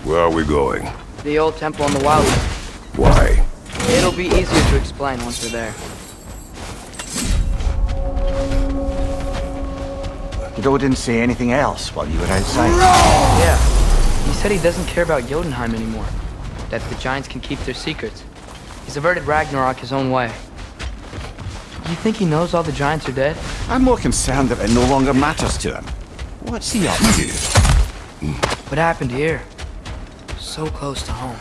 Where are we going? The old temple on the Wildwood. Why? It'll be easier to explain once we're there. Did Odin say anything else while you were outside? Yeah. He said he doesn't care about Jotunheim anymore. That the giants can keep their secrets. He's averted Ragnarok his own way. Do you think he knows all the giants are dead? I'm more concerned that it no longer matters to him. What's he up to? What happened here? So close to home.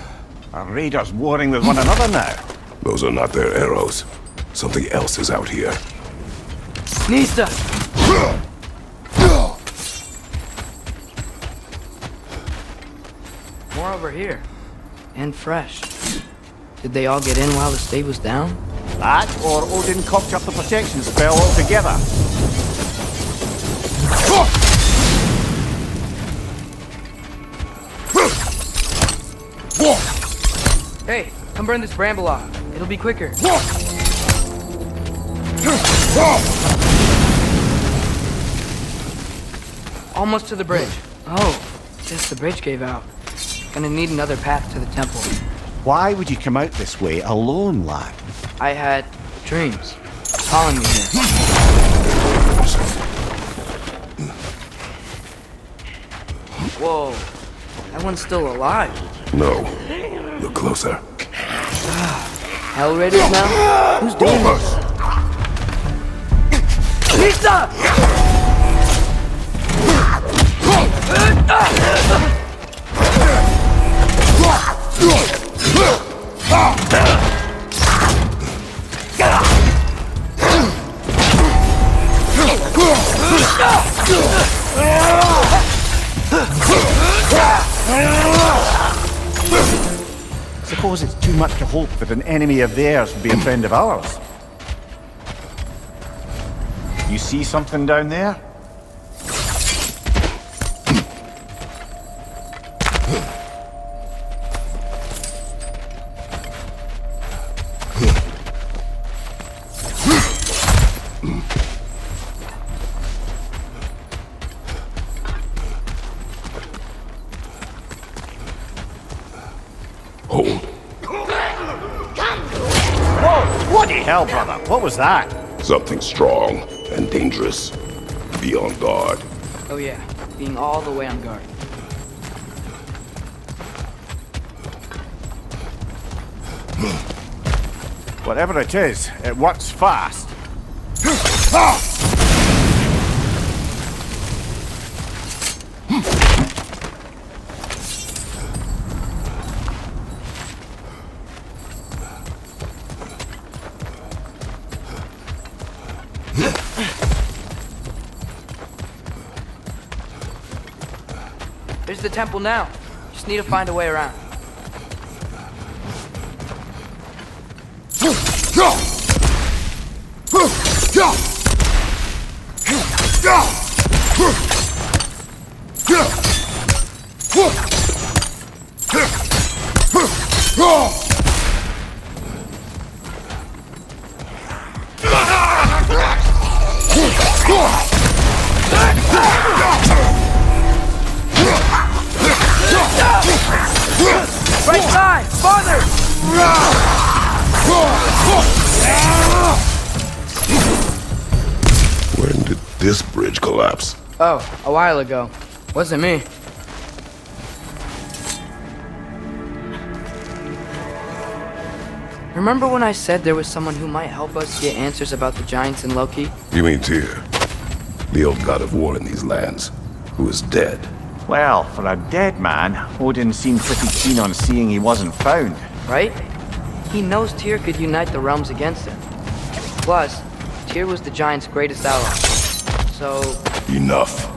Our raiders warring with one another now. Those are not their arrows. Something else is out here. Nista! More over here. And fresh. Did they all get in while the state was down? That, or Odin cocked up the protection spell altogether. Hey, come burn this bramble off. It'll be quicker. Almost to the bridge. Oh, guess the bridge gave out. Gonna need another path to the temple. Why would you come out this way alone, lad? I had dreams calling me here. Whoa, that one's still alive. No. Look closer. Hell Raiders now? Who's doing this? Pizza! Suppose it's too much to hope that an enemy of theirs would be a friend of ours. You see something down there? Hold. Whoa! Bloody hell, brother! What was that? Something strong and dangerous. Be on guard. Oh yeah, being all the way on guard. Whatever it is, it works fast. There's the temple now. Just need to find a way around. Right side! Farther! When did this bridge collapse? Oh, a while ago. Wasn't me. Remember when I said there was someone who might help us get answers about the giants and Loki? You mean Tyr? The old god of war in these lands, who is dead. Well, for a dead man, Odin seemed pretty keen on seeing he wasn't found. Right? He knows Tyr could unite the realms against him. Plus, Tyr was the giant's greatest ally. So... Enough.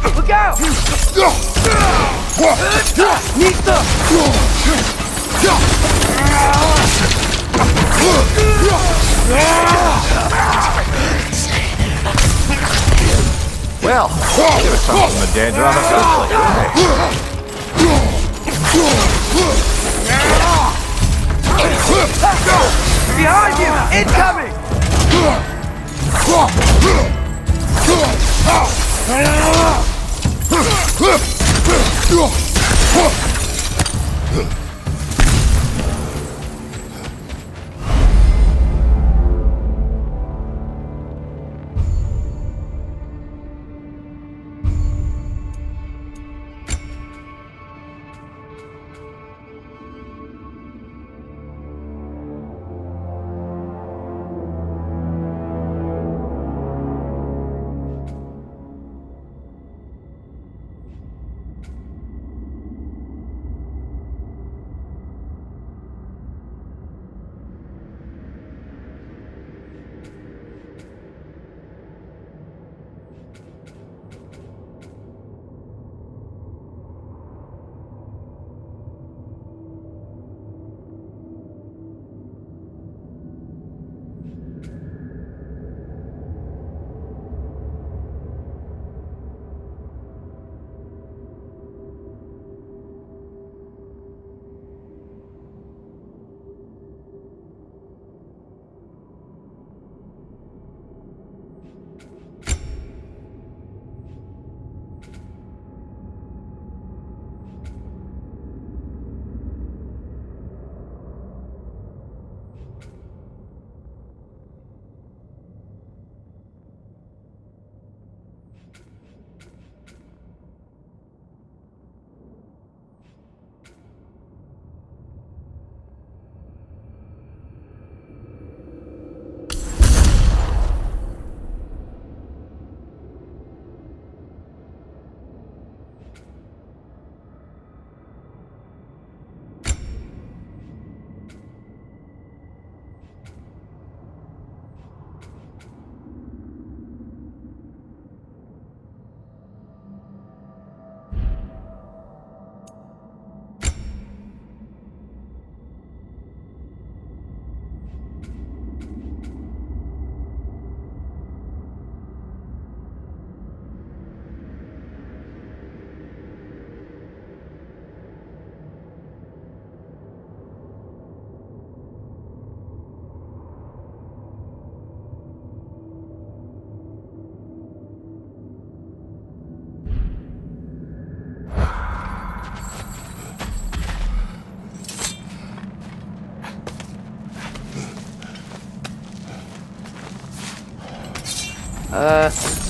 Look Look out! Nita! Well, they were some from the dead rather quickly, Behind you! Incoming!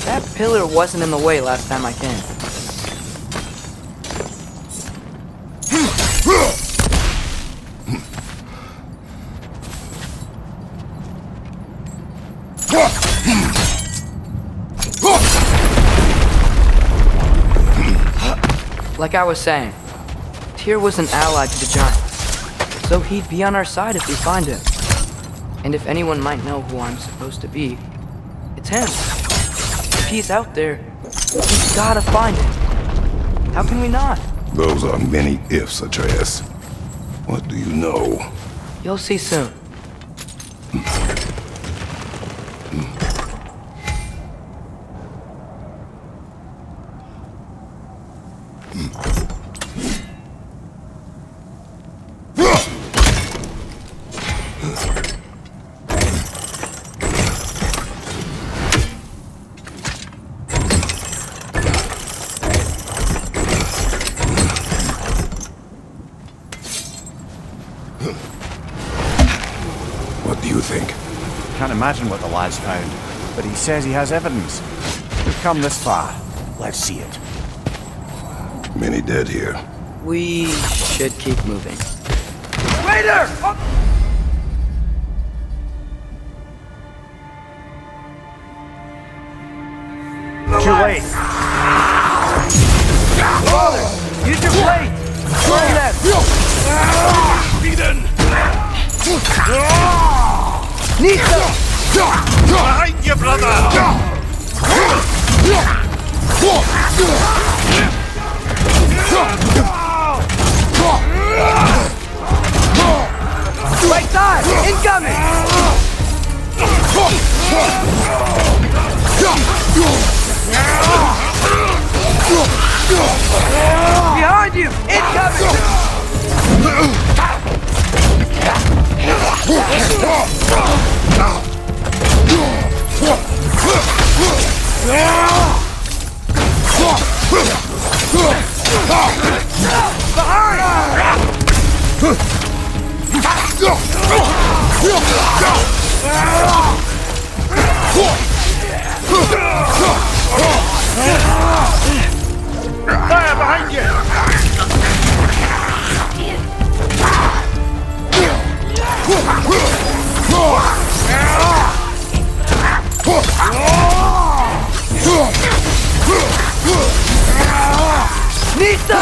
That pillar wasn't in the way last time I came. Like I was saying, Tyr was an ally to the Giants, so he'd be on our side if we find him. And if anyone might know who I'm supposed to be, it's him. If he's out there, we've gotta find him. How can we not? Those are many ifs, Atreus. What do you know? You'll see soon. What do you think? Can't imagine what the lad's found, but he says he has evidence. We've come this far. Let's see it. Many dead here. We should keep moving. Waiter! Too late. Father, use your blade! Burn them! Nita! Behind you, brother! Right side! Incoming! Behind you! Incoming! Fire behind you! Nista!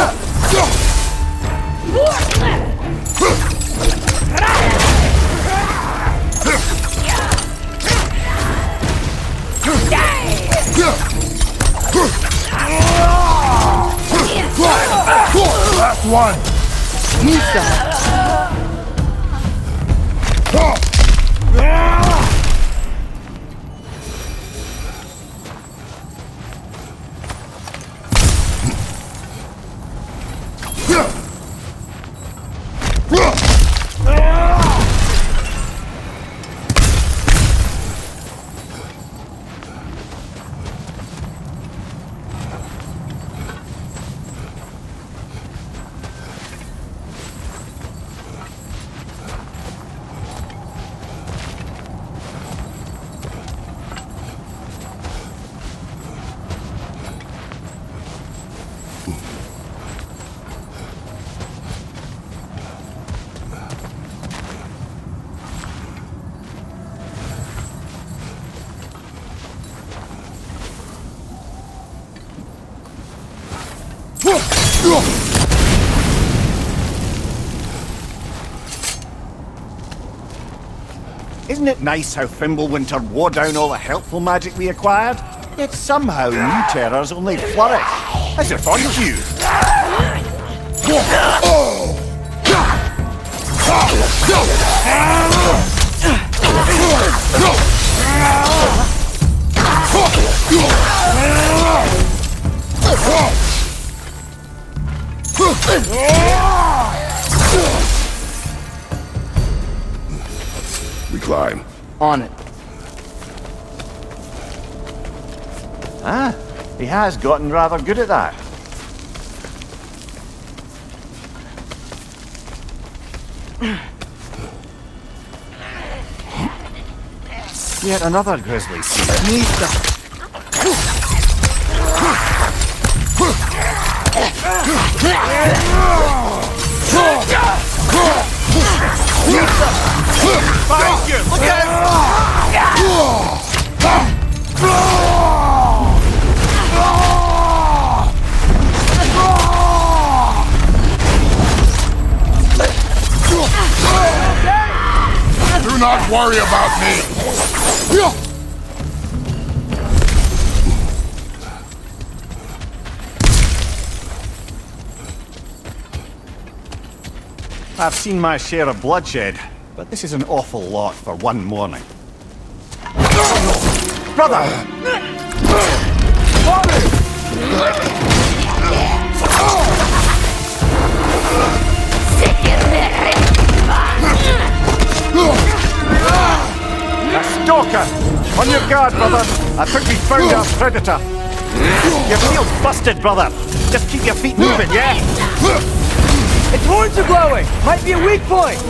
Last one! Nista! Isn't it nice how Fimbulwinter wore down all the helpful magic we acquired? Yet somehow new terrors only flourish, as if on cue. We climb. On it. Ah, he has gotten rather good at that. Yet another grizzly seal. Nista! Behind you! Look out! Do not worry about me! I've seen my share of bloodshed, but this is an awful lot for one morning. Brother! A stalker! On your guard, brother! I think we found our predator! Your field's busted, brother! Just keep your feet moving, yeah? Its horns are glowing! Might be a weak point!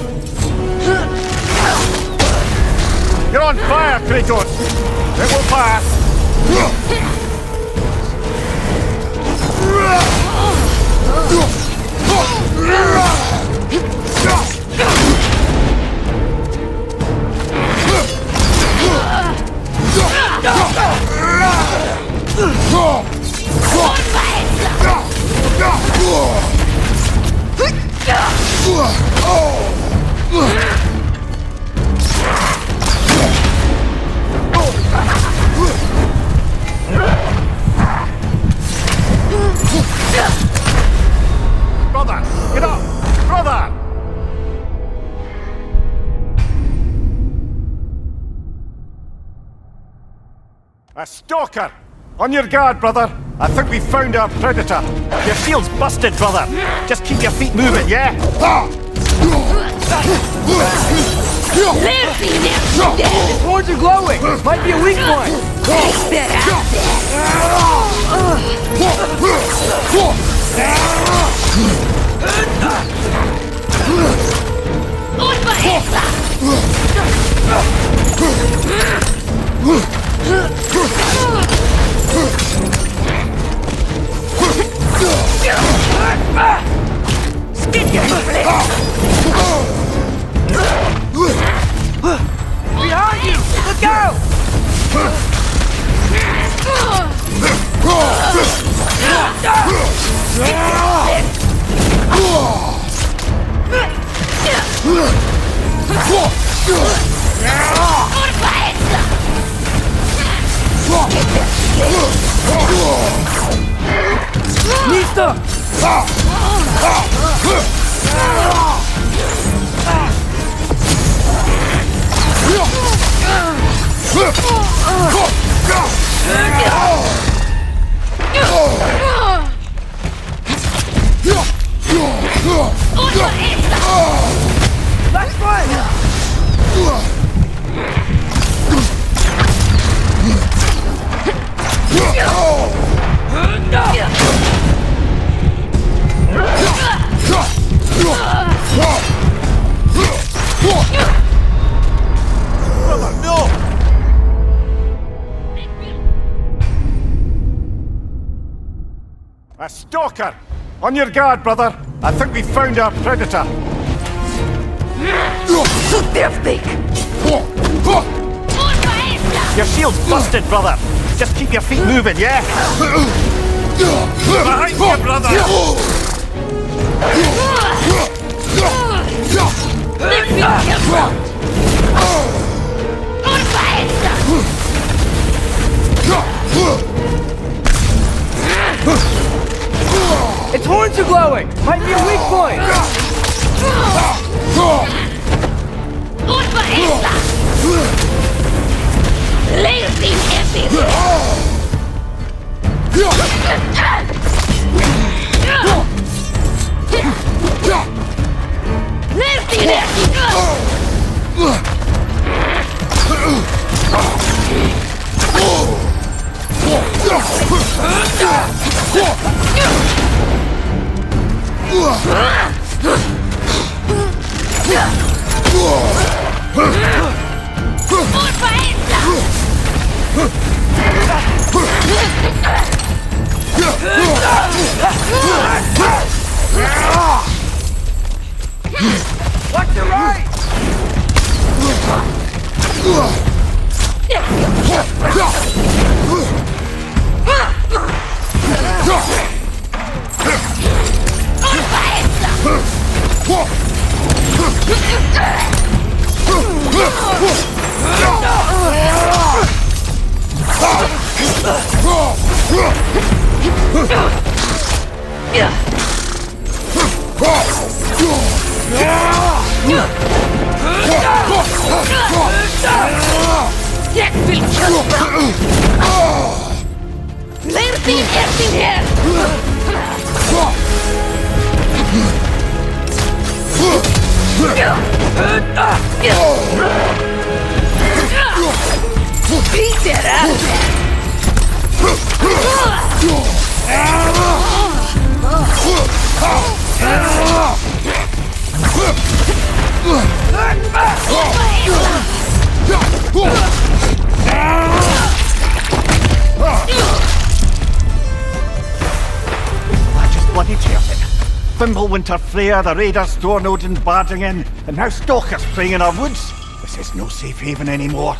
You're on fire, Kratos! It will pass! Stalker! On your guard, brother. I think we found our predator. Your shield's busted, brother. Just keep your feet moving, yeah? His horns are glowing! Might be a weak point! Behind you! Look out! Listo! Last one! Brother, no! A stalker! On your guard, brother. I think we found our predator. Your shield's busted, brother. Just keep your feet moving, yeah? Behind you, brother! Its horns are glowing! Might be a weak point! Watch the right! I just bloody teared it. Fimbulwinter Freya, the raiders, Thornodin barging in, and now stalkers playing in our woods. This is no safe haven anymore.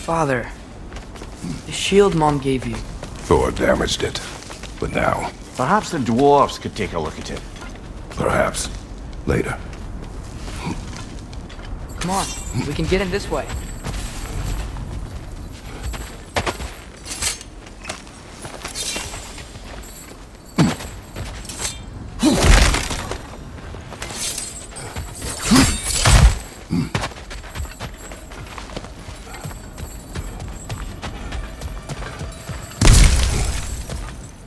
Father, the shield Mom gave you. Thor damaged it. But now, Perhaps the dwarves could take a look at it. perhaps, later. Come on, we can get in this way.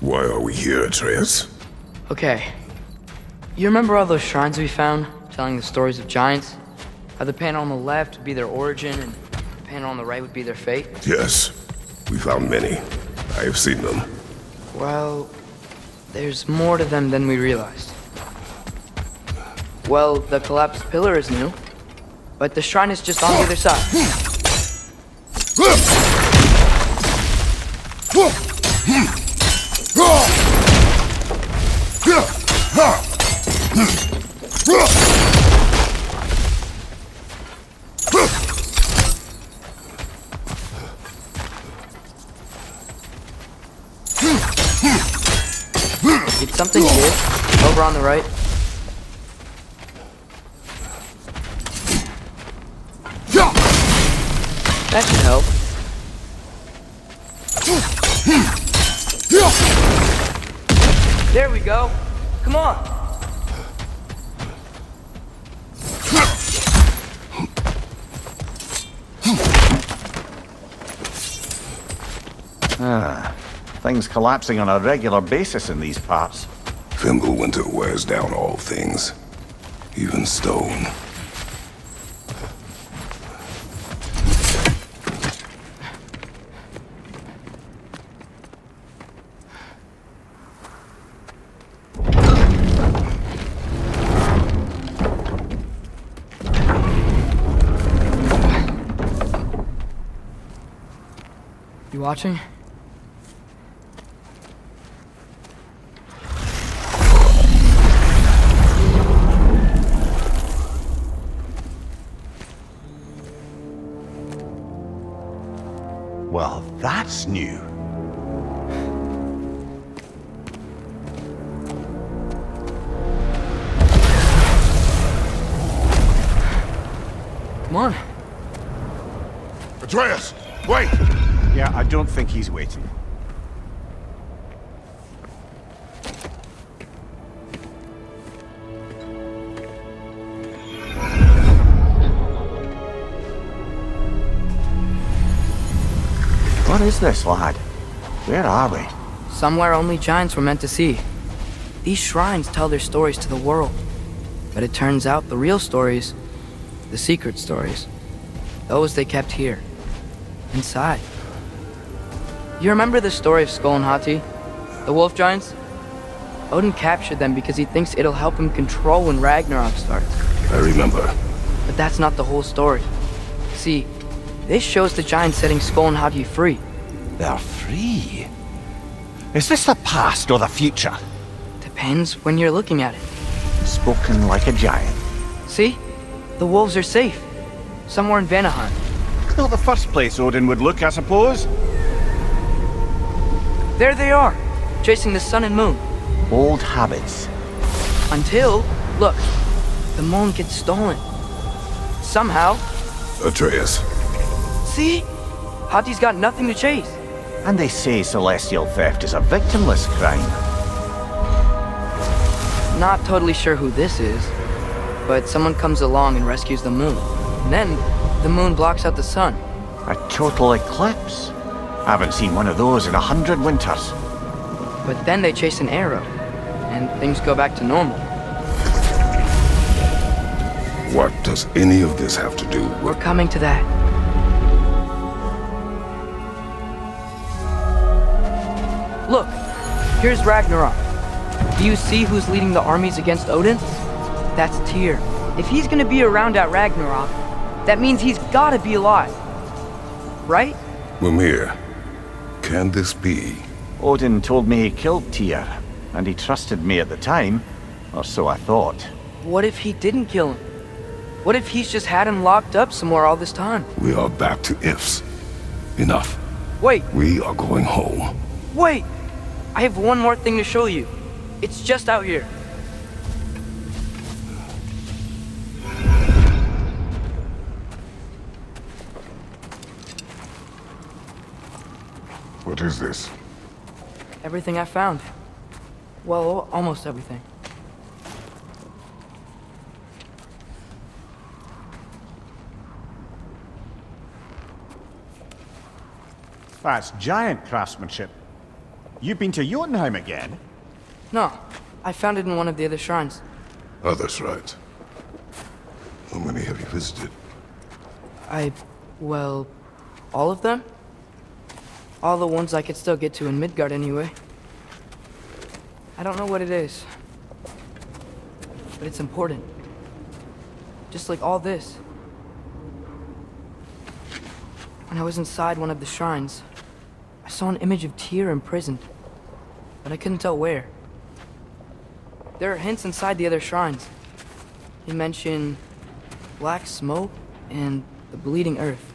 Why are we here, Atreus? Okay. You remember all those shrines we found, telling the stories of giants? How the panel on the left would be their origin, and the panel on the right would be their fate? Yes, we found many. I have seen them. Well, there's more to them than we realized. Well, the collapsed pillar is new, but the shrine is just on the other side. It's something here, over on the right. That should help. There we go. Come on. Things collapsing on a regular basis in these parts. Fimbulwinter wears down all things, even stone. You watching? Well, that's new. Come on. Atreus, wait! Yeah, I don't think he's waiting. What is this, lad? Where are we? Somewhere only giants were meant to see. These shrines tell their stories to the world. But it turns out the real stories, the secret stories, those they kept here, inside. You remember the story of Skull and Hati? The wolf giants? Odin captured them because he thinks it'll help him control when Ragnarok starts. I remember. But that's not the whole story. See, this shows the giants setting Skull and Hati free. They're free. Is this the past or the future? Depends when you're looking at it. Spoken like a giant. See? The wolves are safe. Somewhere in Vanaheim. Not the first place Odin would look, I suppose. There they are, chasing the sun and moon. Old habits. Until, look, the moon gets stolen. Somehow. Atreus. See? Hati's got nothing to chase. And they say celestial theft is a victimless crime. Not totally sure who this is, but someone comes along and rescues the moon. And then, the moon blocks out the sun. A total eclipse. I haven't seen one of those in 100 winters. But then they chase an arrow, and things go back to normal. What does any of this have to do with... We're coming to that. Look, here's Ragnarok. Do you see who's leading the armies against Odin? That's Tyr. If he's gonna be around at Ragnarok, that means he's gotta be alive. Right? Mimir, can this be? Odin told me he killed Tyr, and he trusted me at the time, or so I thought. What if he didn't kill him? What if he's just had him locked up somewhere all this time? We are back to ifs. Enough. Wait, We are going home. wait! I have one more thing to show you. It's just out here. What is this? Everything I found. Well, almost everything. That's giant craftsmanship. You've been to Jotunheim again? No, I found it in one of the other shrines. Other shrines. How many have you visited? Well, all of them? All the ones I could still get to in Midgard anyway. I don't know what it is, but it's important. Just like all this. When I was inside one of the shrines, I saw an image of Tyr imprisoned, but I couldn't tell where. There are hints inside the other shrines. They mention black smoke and the bleeding earth,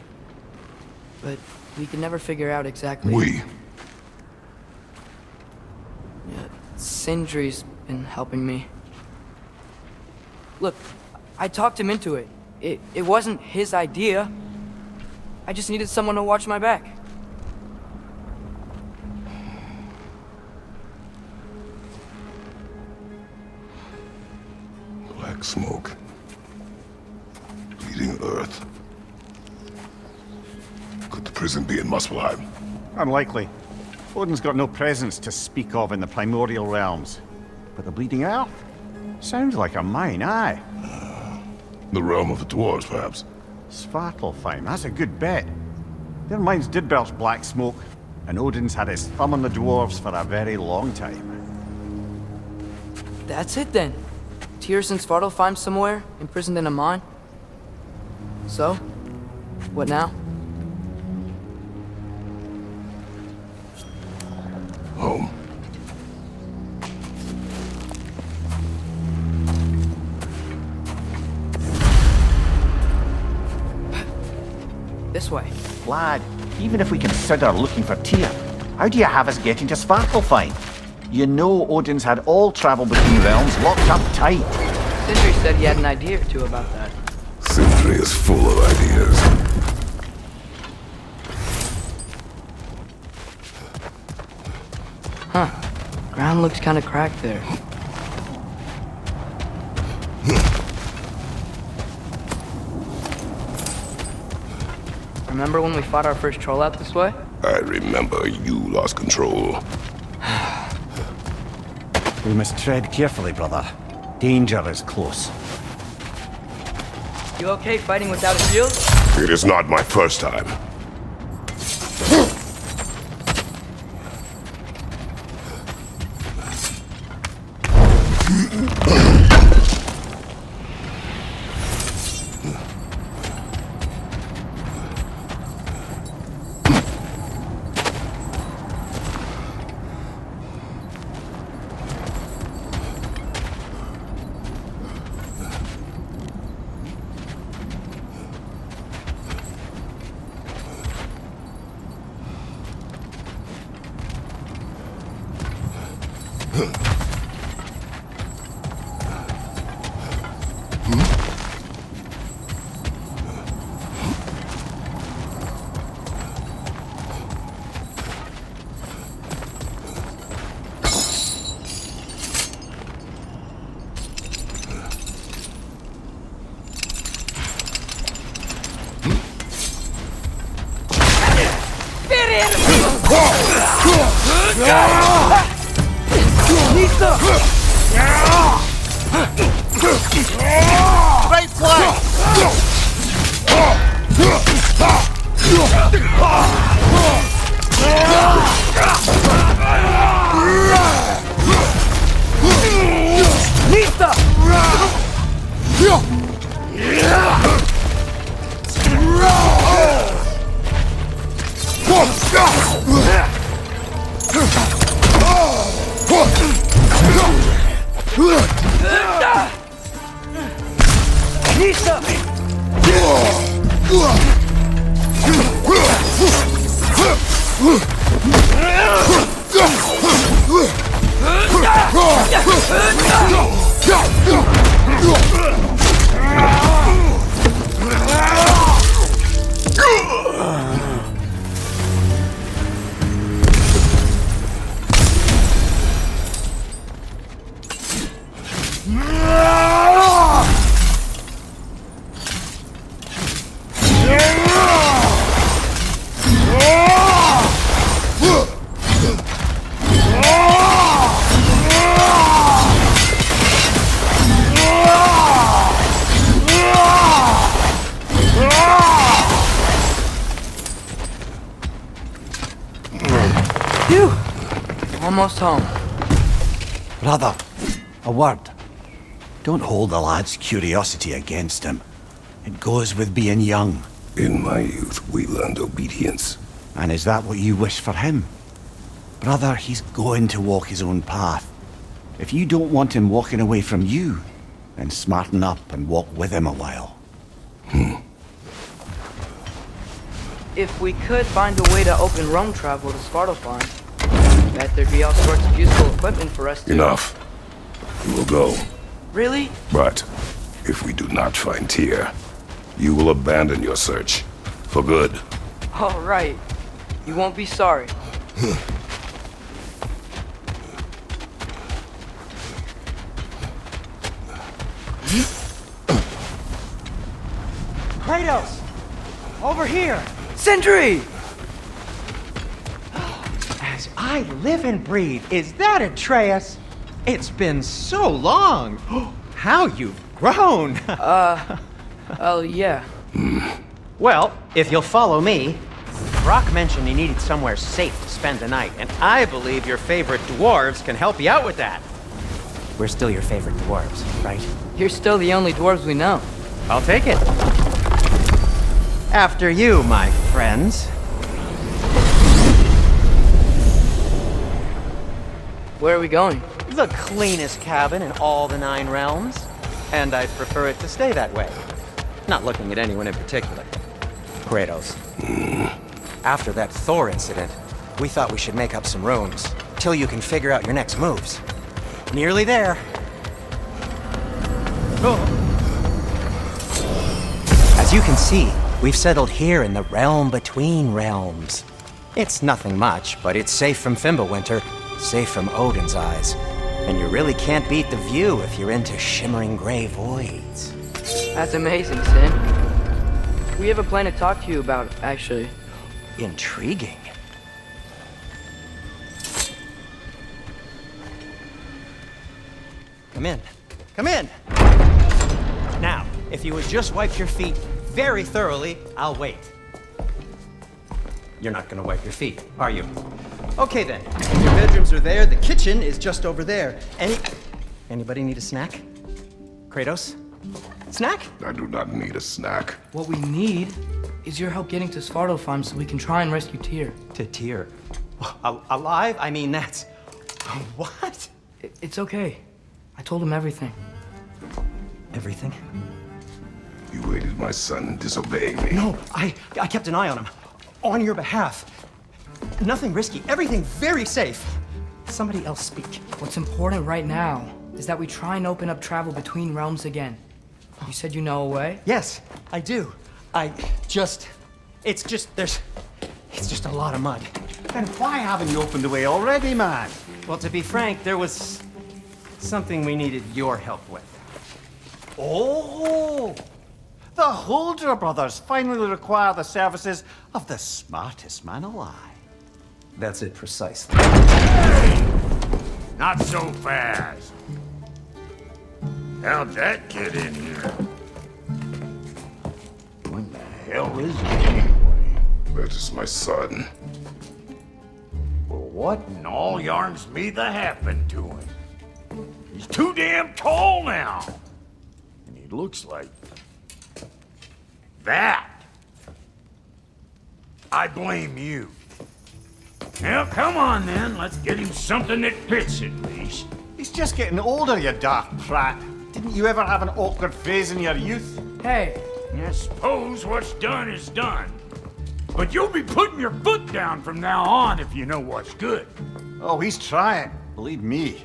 but we could never figure out exactly. We. Yeah, Sindri's been helping me. Look, I talked him into it. It wasn't his idea. I just needed someone to watch my back. Black smoke. Bleeding earth. Could the prison be in Muspelheim? Unlikely. Odin's got no presence to speak of in the primordial realms. But the Bleeding Earth? Sounds like a mine, aye. The realm of the dwarves, perhaps. Svartalfheim, that's a good bet. Their mines did belch black smoke, and Odin's had his thumb on the dwarves for a very long time. That's it then. Tyr's in Svartalfheim somewhere, imprisoned in a mine. So, what now? Home. This way. Lad, even if we consider looking for Tyr, how do you have us getting to Svartalfheim? You know Odin's had all travel between realms locked up tight. Sindri said he had an idea or two about that. Sindri is full of ideas. Huh. Ground looks kind of cracked there. Remember when we fought our first troll out this way? I remember you lost control. We must tread carefully, brother. Danger is close. You okay fighting without a shield? It is not my first time. Right flank! Phew! Almost home. Brother, a word. Don't hold the lad's curiosity against him. It goes with being young. In my youth, we learned obedience. And is that what you wish for him? Brother, he's going to walk his own path. If you don't want him walking away from you, then smarten up and walk with him a while. If we could find a way to open roam travel to Svartalfheim, I bet there'd be all sorts of useful equipment for us to... Enough. We will go. Really? But if we do not find Tyr, you will abandon your search. For good. All right. You won't be sorry. Kratos! Over here! Sentry! As I live and breathe, is that Atreus? It's been so long! How you've grown! Oh, yeah. Well, if you'll follow me, Brock mentioned he needed somewhere safe to spend the night, and I believe your favorite dwarves can help you out with that. We're still your favorite dwarves, right? You're still the only dwarves we know. I'll take it. After you, my friends. Where are we going? The cleanest cabin in all the 9 realms. And I'd prefer it to stay that way. Not looking at anyone in particular. Kratos. After that Thor incident, we thought we should make up some rooms, till you can figure out your next moves. Nearly there. As you can see, we've settled here in the realm between realms. It's nothing much, but it's safe from Fimbulwinter, safe from Odin's eyes. And you really can't beat the view if you're into shimmering gray voids. That's amazing, Sin. We have a plan to talk to you about, actually. Intriguing. Come in. Come in! Now, if you would just wipe your feet very thoroughly, I'll wait. You're not gonna wipe your feet, are you? Okay then. Your bedrooms are there, the kitchen is just over there. Anybody need a snack? Kratos? Snack? I do not need a snack. What we need is your help getting to Svartalfheim so we can try and rescue Tyr. To Tyr. Alive? I mean, that's... What? It's okay. I told him everything. Everything? You aided my son in disobeying me. No, I kept an eye on him. On your behalf. Nothing risky, everything very safe. Somebody else speak. What's important right now is that we try and open up travel between realms again. You said you know a way? Yes, I do. It's just a lot of mud. Then why haven't you opened the way already, man? Well, to be frank, there was something we needed your help with. Oh! The Holder brothers finally require the services of the smartest man alive. That's it precisely. Not so fast. How'd that get in here? What the hell is it anyway? That is my son. Well, what in all yarns me the happened to him? He's too damn tall now. And he looks like... that. I blame you. Well, come on then. Let's get him something that fits at least. He's just getting older, you daft prat. Didn't you ever have an awkward phase in your youth? Hey, I suppose what's done is done. But you'll be putting your foot down from now on if you know what's good. Oh, he's trying. Believe me.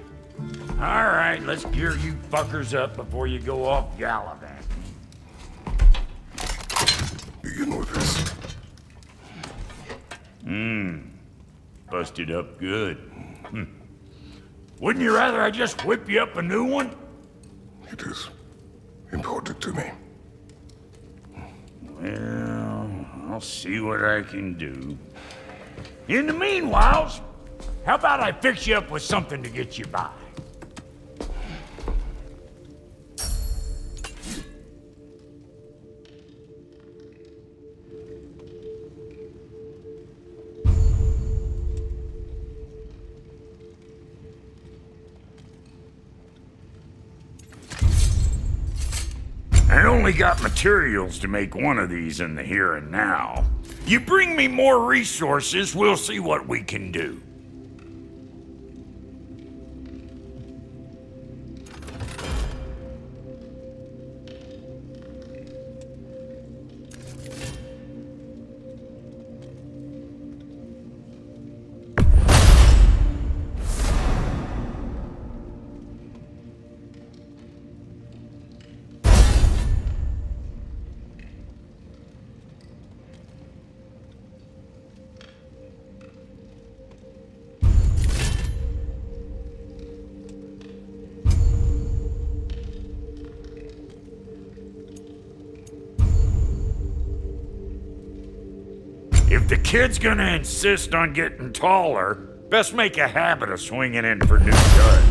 All right, let's gear you fuckers up before you go off gallivanting. Begin with this. Busted up good. Wouldn't you rather I just whip you up a new one? It is important to me. Well, I'll see what I can do. In the meanwhile, how about I fix you up with something to get you by? I only got materials to make one of these in the here and now. You bring me more resources, we'll see what we can do. If the kid's gonna insist on getting taller, best make a habit of swinging in for new duds.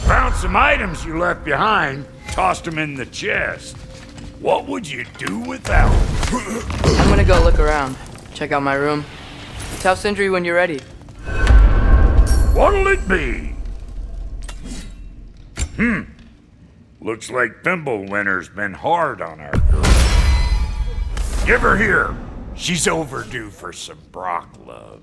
Found some items you left behind, tossed them in the chest. What would you do without? I'm gonna go look around. Check out my room. Tell Sindri when you're ready. What'll it be? Looks like Thimblewinter's been hard on our girl. Give her here. She's overdue for some Brock love.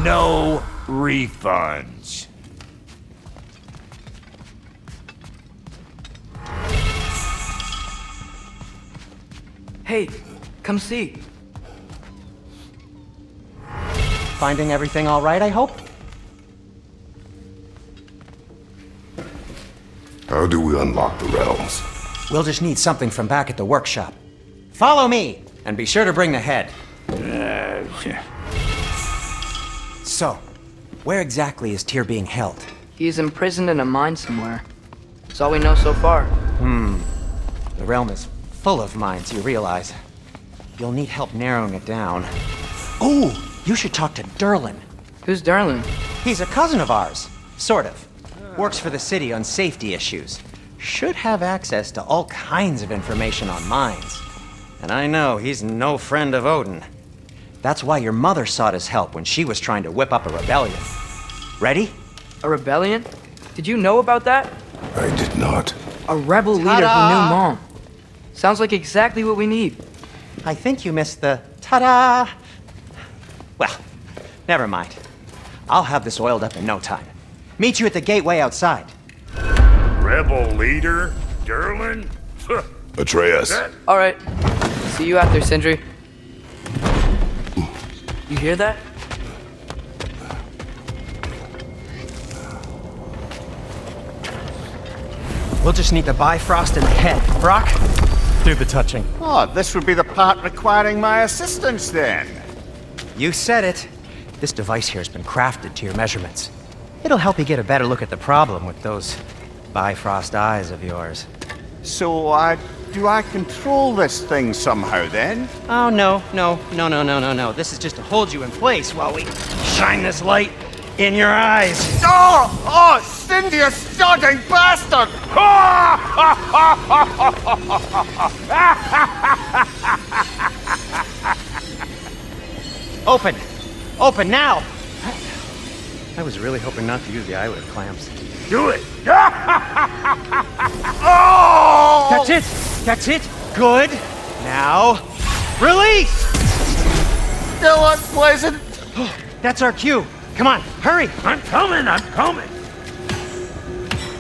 No refunds. Hey, come see. Finding everything all right, I hope? How do we unlock the realms? We'll just need something from back at the workshop. Follow me, and be sure to bring the head. So, where exactly is Tyr being held? He's imprisoned in a mine somewhere. That's all we know so far. The realm is full of mines, you realize. You'll need help narrowing it down. Oh, you should talk to Derlin. Who's Darlin? He's a cousin of ours, sort of. Works for the city on safety issues. Should have access to all kinds of information on mines. And I know he's no friend of Odin. That's why your mother sought his help when she was trying to whip up a rebellion. Ready? A rebellion? Did you know about that? I did not. A rebel leader who knew Mom. Sounds like exactly what we need. I think you missed the ta-da! Well, never mind. I'll have this oiled up in no time. Meet you at the gateway outside. Rebel leader? Derlin? Atreus. All right. See you out there, Sindri. You hear that? We'll just need the Bifrost in the head. Brock, do the touching. Oh, this would be the part requiring my assistance then. You said it. This device here has been crafted to your measurements. It'll help you get a better look at the problem with those Bifrost eyes of yours. So, do I control this thing somehow then? Oh, no. This is just to hold you in place while we shine this light in your eyes. Oh, Cindy, you sodding bastard! Open now! I was really hoping not to use the eyelid clamps. Do it! Oh! That's it! Good! Now, release! Still unpleasant. That's our cue. Come on, hurry! I'm coming!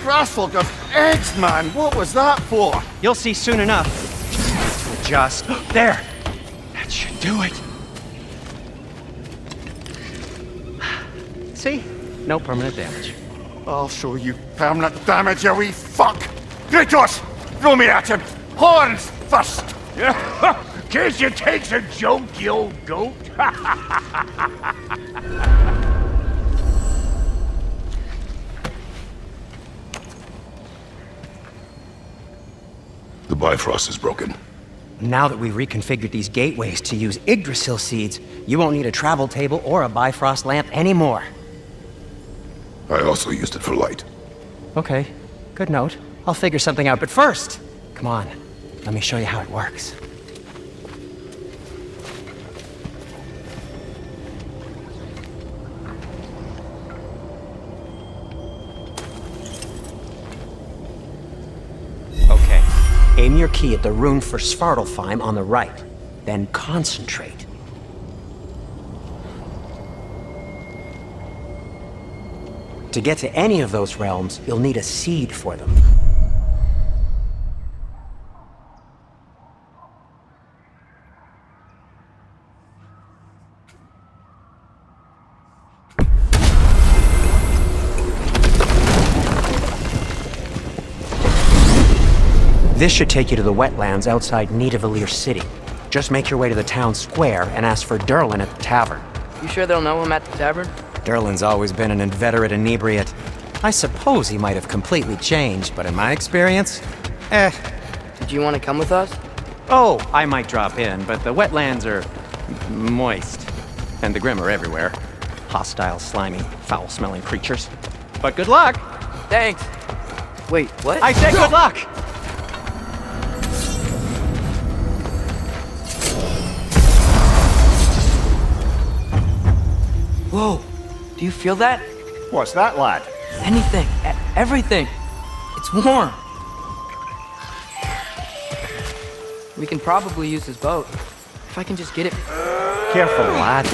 Grassful got eggs, man. What was that for? You'll see soon enough. Just there. That should do it. See? No permanent damage. I'll show you permanent damage, you wee fuck! Kratos! Throw me at him! Horns first! Case you takes a joke, you old goat. The Bifrost is broken. Now that we've reconfigured these gateways to use Yggdrasil seeds, you won't need a travel table or a Bifrost lamp anymore. I also used it for light. Okay, good note. I'll figure something out, but first, come on, let me show you how it works. Okay, aim your key at the rune for Svartalfheim on the right. Then concentrate. To get to any of those realms, you'll need a seed for them. This should take you to the wetlands outside Nidavellir City. Just make your way to the town square and ask for Durlin at the tavern. You sure they'll know him at the tavern? Durlin's always been an inveterate inebriate. I suppose he might have completely changed, but in my experience, Did you want to come with us? Oh, I might drop in, but the wetlands are moist. And the Grim are everywhere. Hostile, slimy, foul-smelling creatures. But good luck! Thanks. Wait, what? I said good luck! Whoa, do you feel that? What's that, lad? Anything, everything. It's warm. We can probably use this boat. If I can just get it. Careful, lad.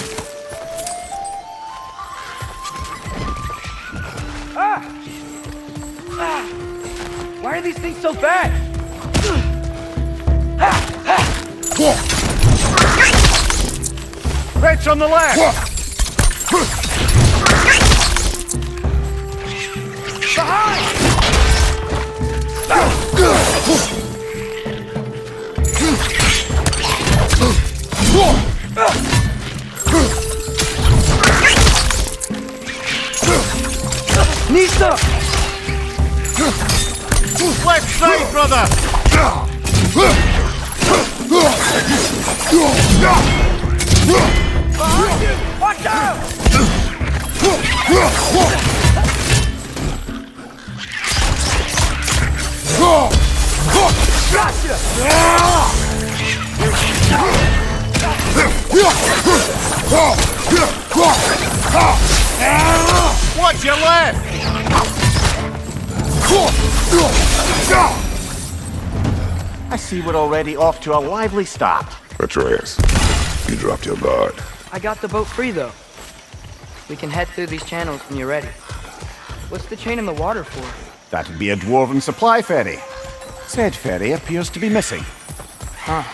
Why are these things so bad? Wrench on the left! Nisa! Left side, brother! Watch out! Watch your left! I see we're already off to a lively start. Atreus, you dropped your guard. I got the boat free, though. We can head through these channels when you're ready. What's the chain in the water for? That'd be a dwarven supply ferry. Said ferry appears to be missing. Huh.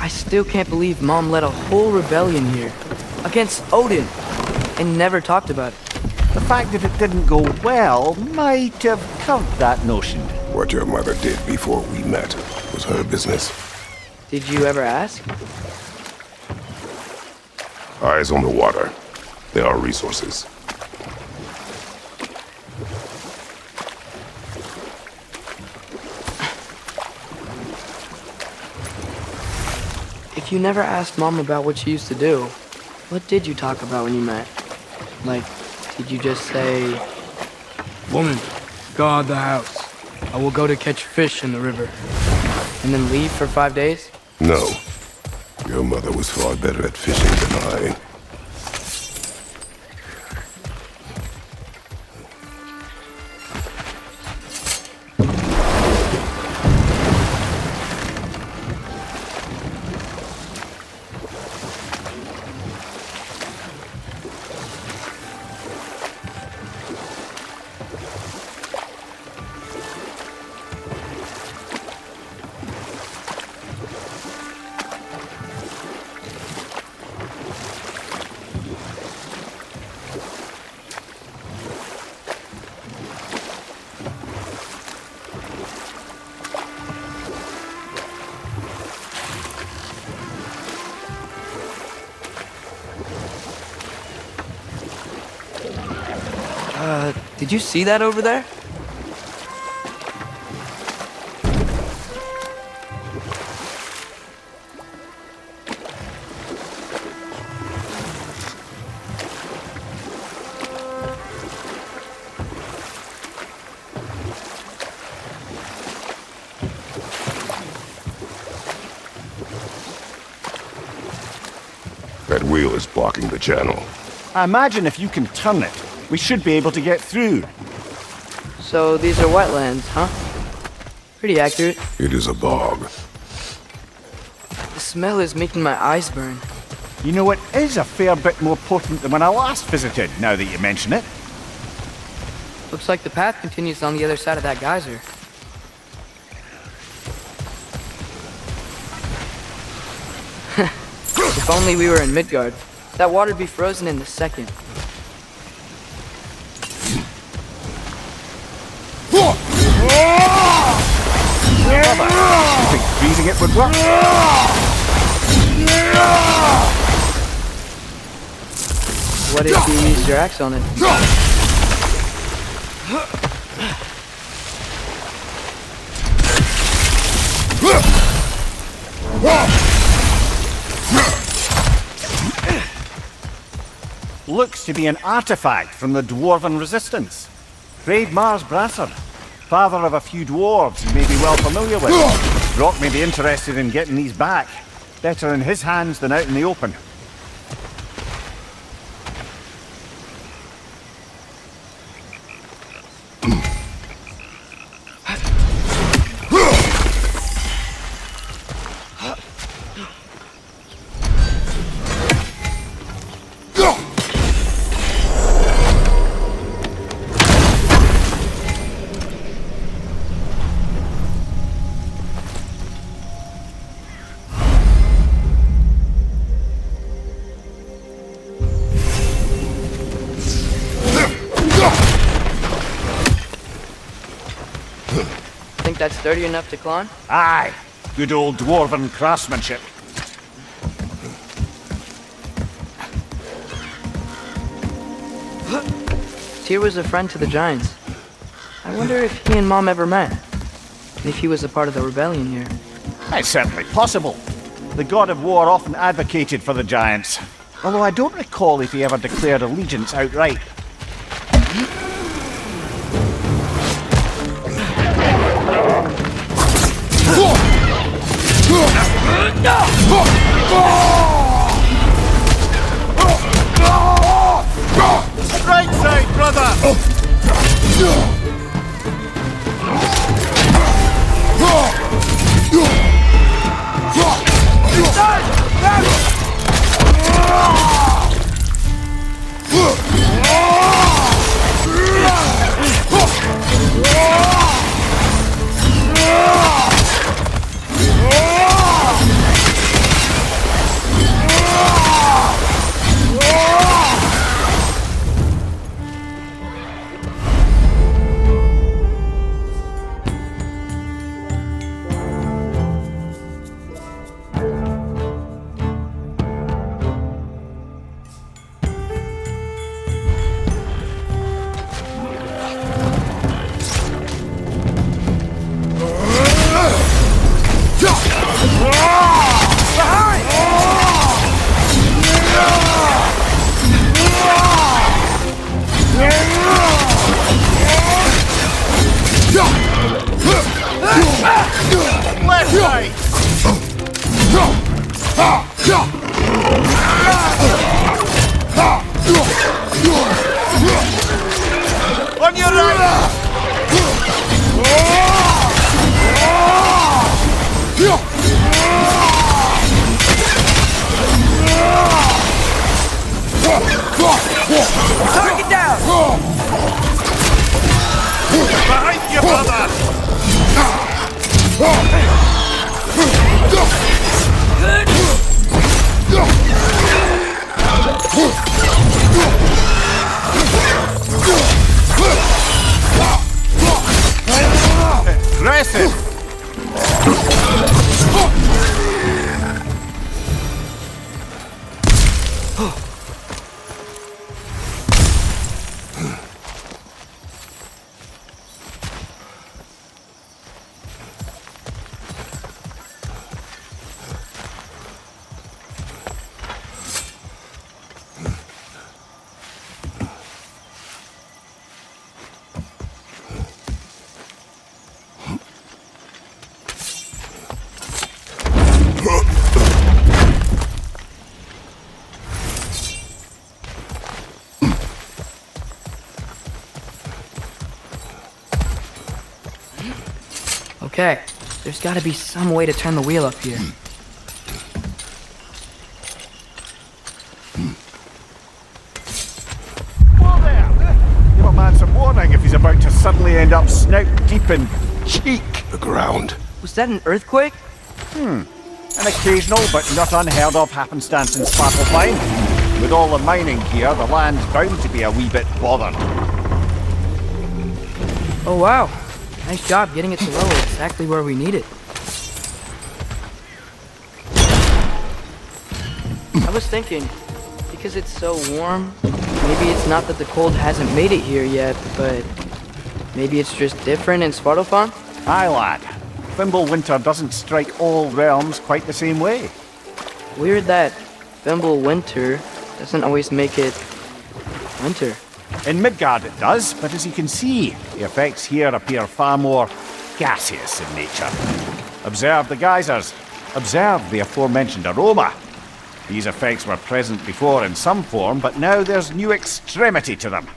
I still can't believe Mom led a whole rebellion here. Against Odin. And never talked about it. The fact that it didn't go well might have curved that notion. What your mother did before we met was her business. Did you ever ask? Eyes on the water. There are resources. If you never asked Mom about what she used to do, what did you talk about when you met? Like, did you just say, "Woman, guard the house. I will go to catch fish in the river," and then leave for 5 days? No. Your mother was far better at fishing than I. Did you see that over there? That wheel is blocking the channel. I imagine if you can turn it, we should be able to get through. So these are wetlands, huh? Pretty accurate. It is a bog. The smell is making my eyes burn. You know, it is a fair bit more potent than when I last visited, now that you mention it. Looks like the path continues on the other side of that geyser. If only we were in Midgard. That water'd be frozen in a second. You think freezing it would work? What if you used your axe on it? Looks to be an artifact from the Dwarven Resistance. Great Mars Brasser, father of a few dwarves you may be well familiar with. Brock may be interested in getting these back. Better in his hands than out in the open. Think that's sturdy enough to climb? Aye, good old Dwarven craftsmanship. Tyr was a friend to the Giants. I wonder if he and Mom ever met. And if he was a part of the rebellion here. It's certainly possible. The god of war often advocated for the Giants. Although I don't recall if he ever declared allegiance outright. Right side, brother! On your right! Target down! Behind you, brother! Impressive! Okay, there's gotta be some way to turn the wheel up here. Whoa there! Give a man some warning if he's about to suddenly end up snout deep in cheek. The ground. Was that an earthquake? An occasional but not unheard of happenstance in Sparklefine. With all the mining here, the land's bound to be a wee bit bothered. Oh wow, nice job getting it to lower exactly where we need it. I was thinking, because it's so warm, maybe it's not that the cold hasn't made it here yet, but maybe it's just different in Svartalfheim? Aye, lad. Thimble winter doesn't strike all realms quite the same way. Weird that Thimble winter doesn't always make it winter. In Midgard it does, but as you can see, the effects here appear far more gaseous in nature. Observe the geysers. Observe the aforementioned aroma. These effects were present before in some form, but now there's new extremity to them.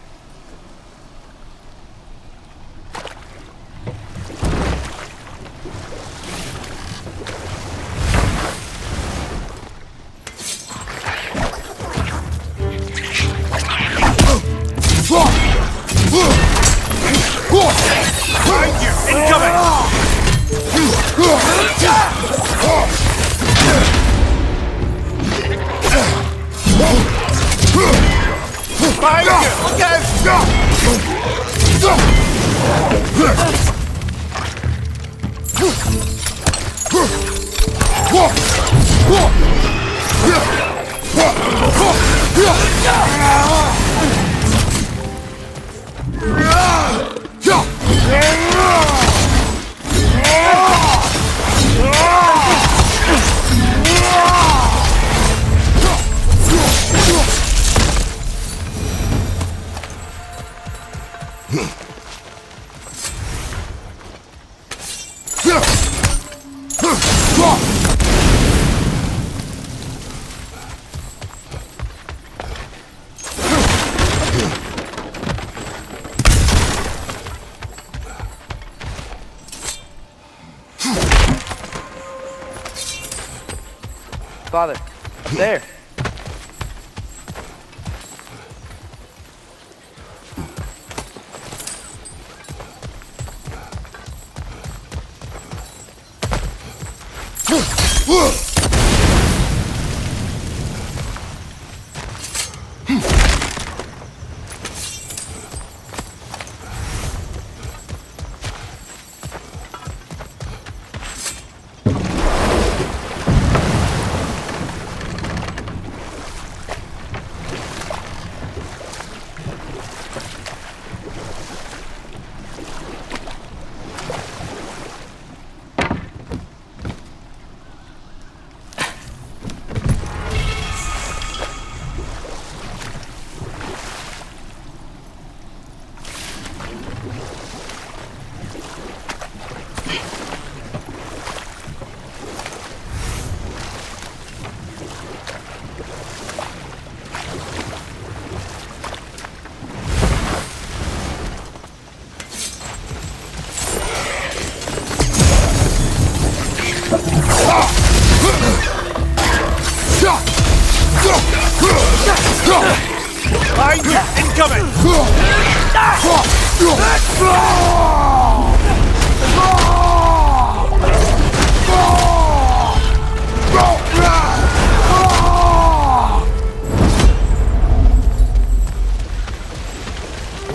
Father, up there.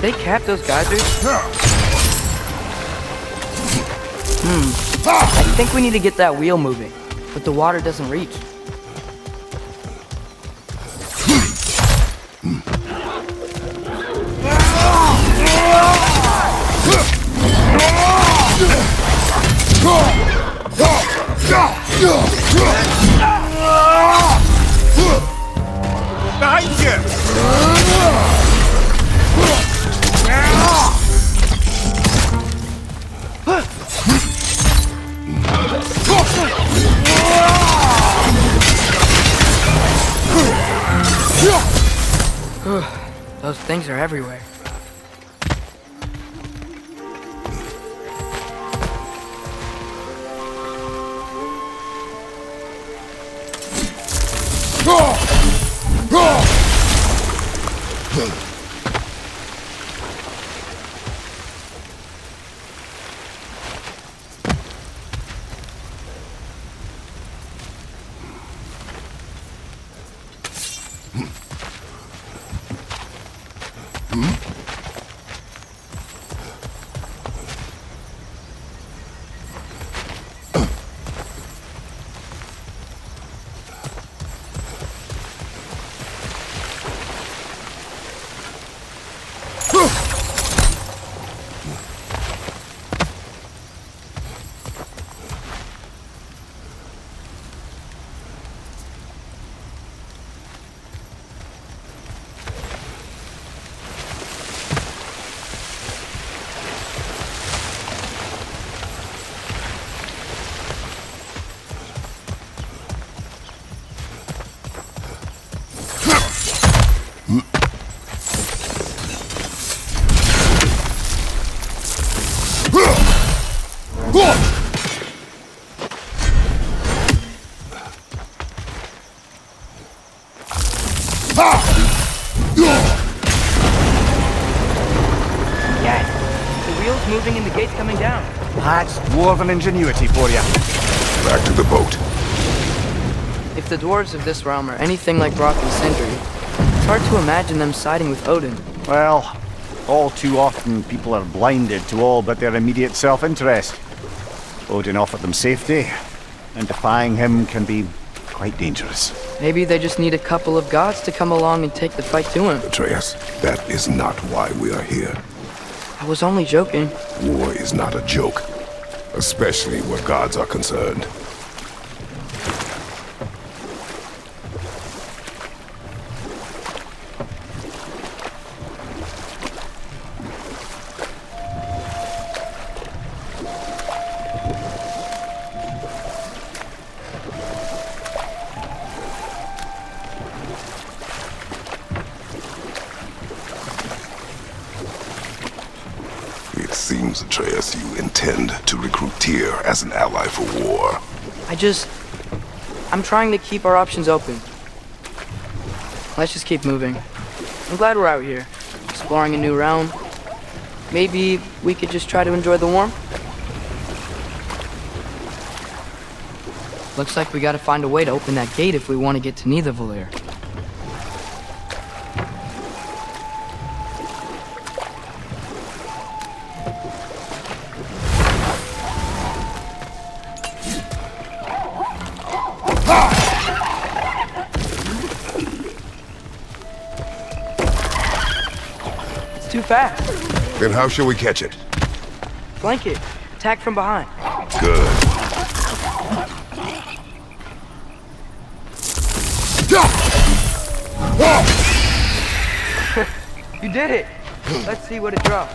They cap those geysers? I think we need to get that wheel moving, but the water doesn't reach. Behind you! Those things are everywhere. Yes, the wheel's moving and the gate's coming down. That's dwarven ingenuity for you. Back to the boat. If the dwarves of this realm are anything like Brock and Sindri, it's hard to imagine them siding with Odin. Well, all too often people are blinded to all but their immediate self-interest. Odin offered them safety, and defying him can be quite dangerous. Maybe they just need a couple of gods to come along and take the fight to him. Atreus, that is not why we are here. I was only joking. War is not a joke, especially where gods are concerned. It seems, Atreus, you intend to recruit Tyr as an ally for war. I'm trying to keep our options open. Let's just keep moving. I'm glad we're out here, exploring a new realm. Maybe we could just try to enjoy the warmth? Looks like we gotta find a way to open that gate if we want to get to Nidavellir. Too fast. Then how shall we catch it? Flank it. Attack from behind. Good. You did it. Let's see what it drops.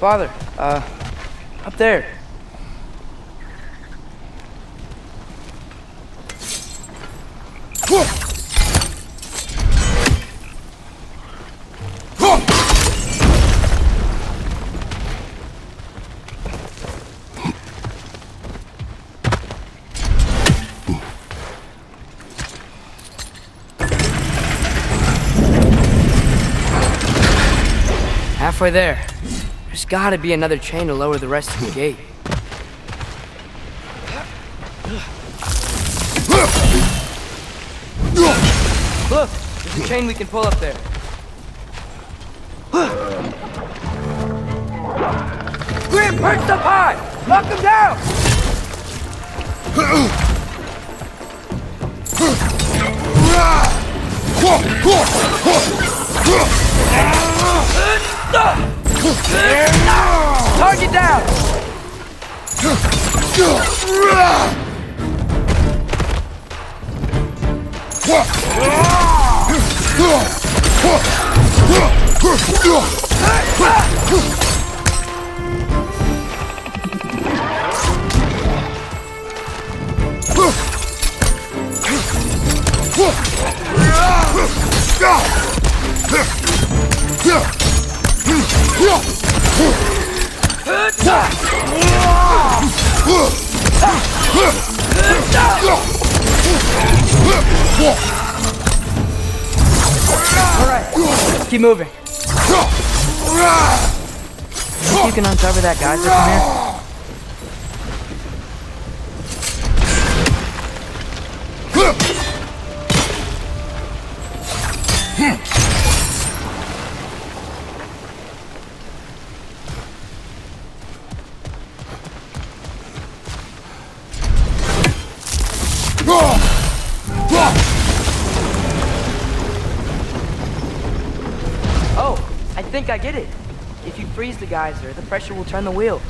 Father, up there. Halfway there. There's gotta be another chain to lower the rest of the gate. Look! There's a chain we can pull up there. Grim, perched up high! Knock him down! Target down! keep moving. Think you can uncover that geyser from here? Oh, I think I get it. If you freeze the geyser, the pressure will turn the wheel.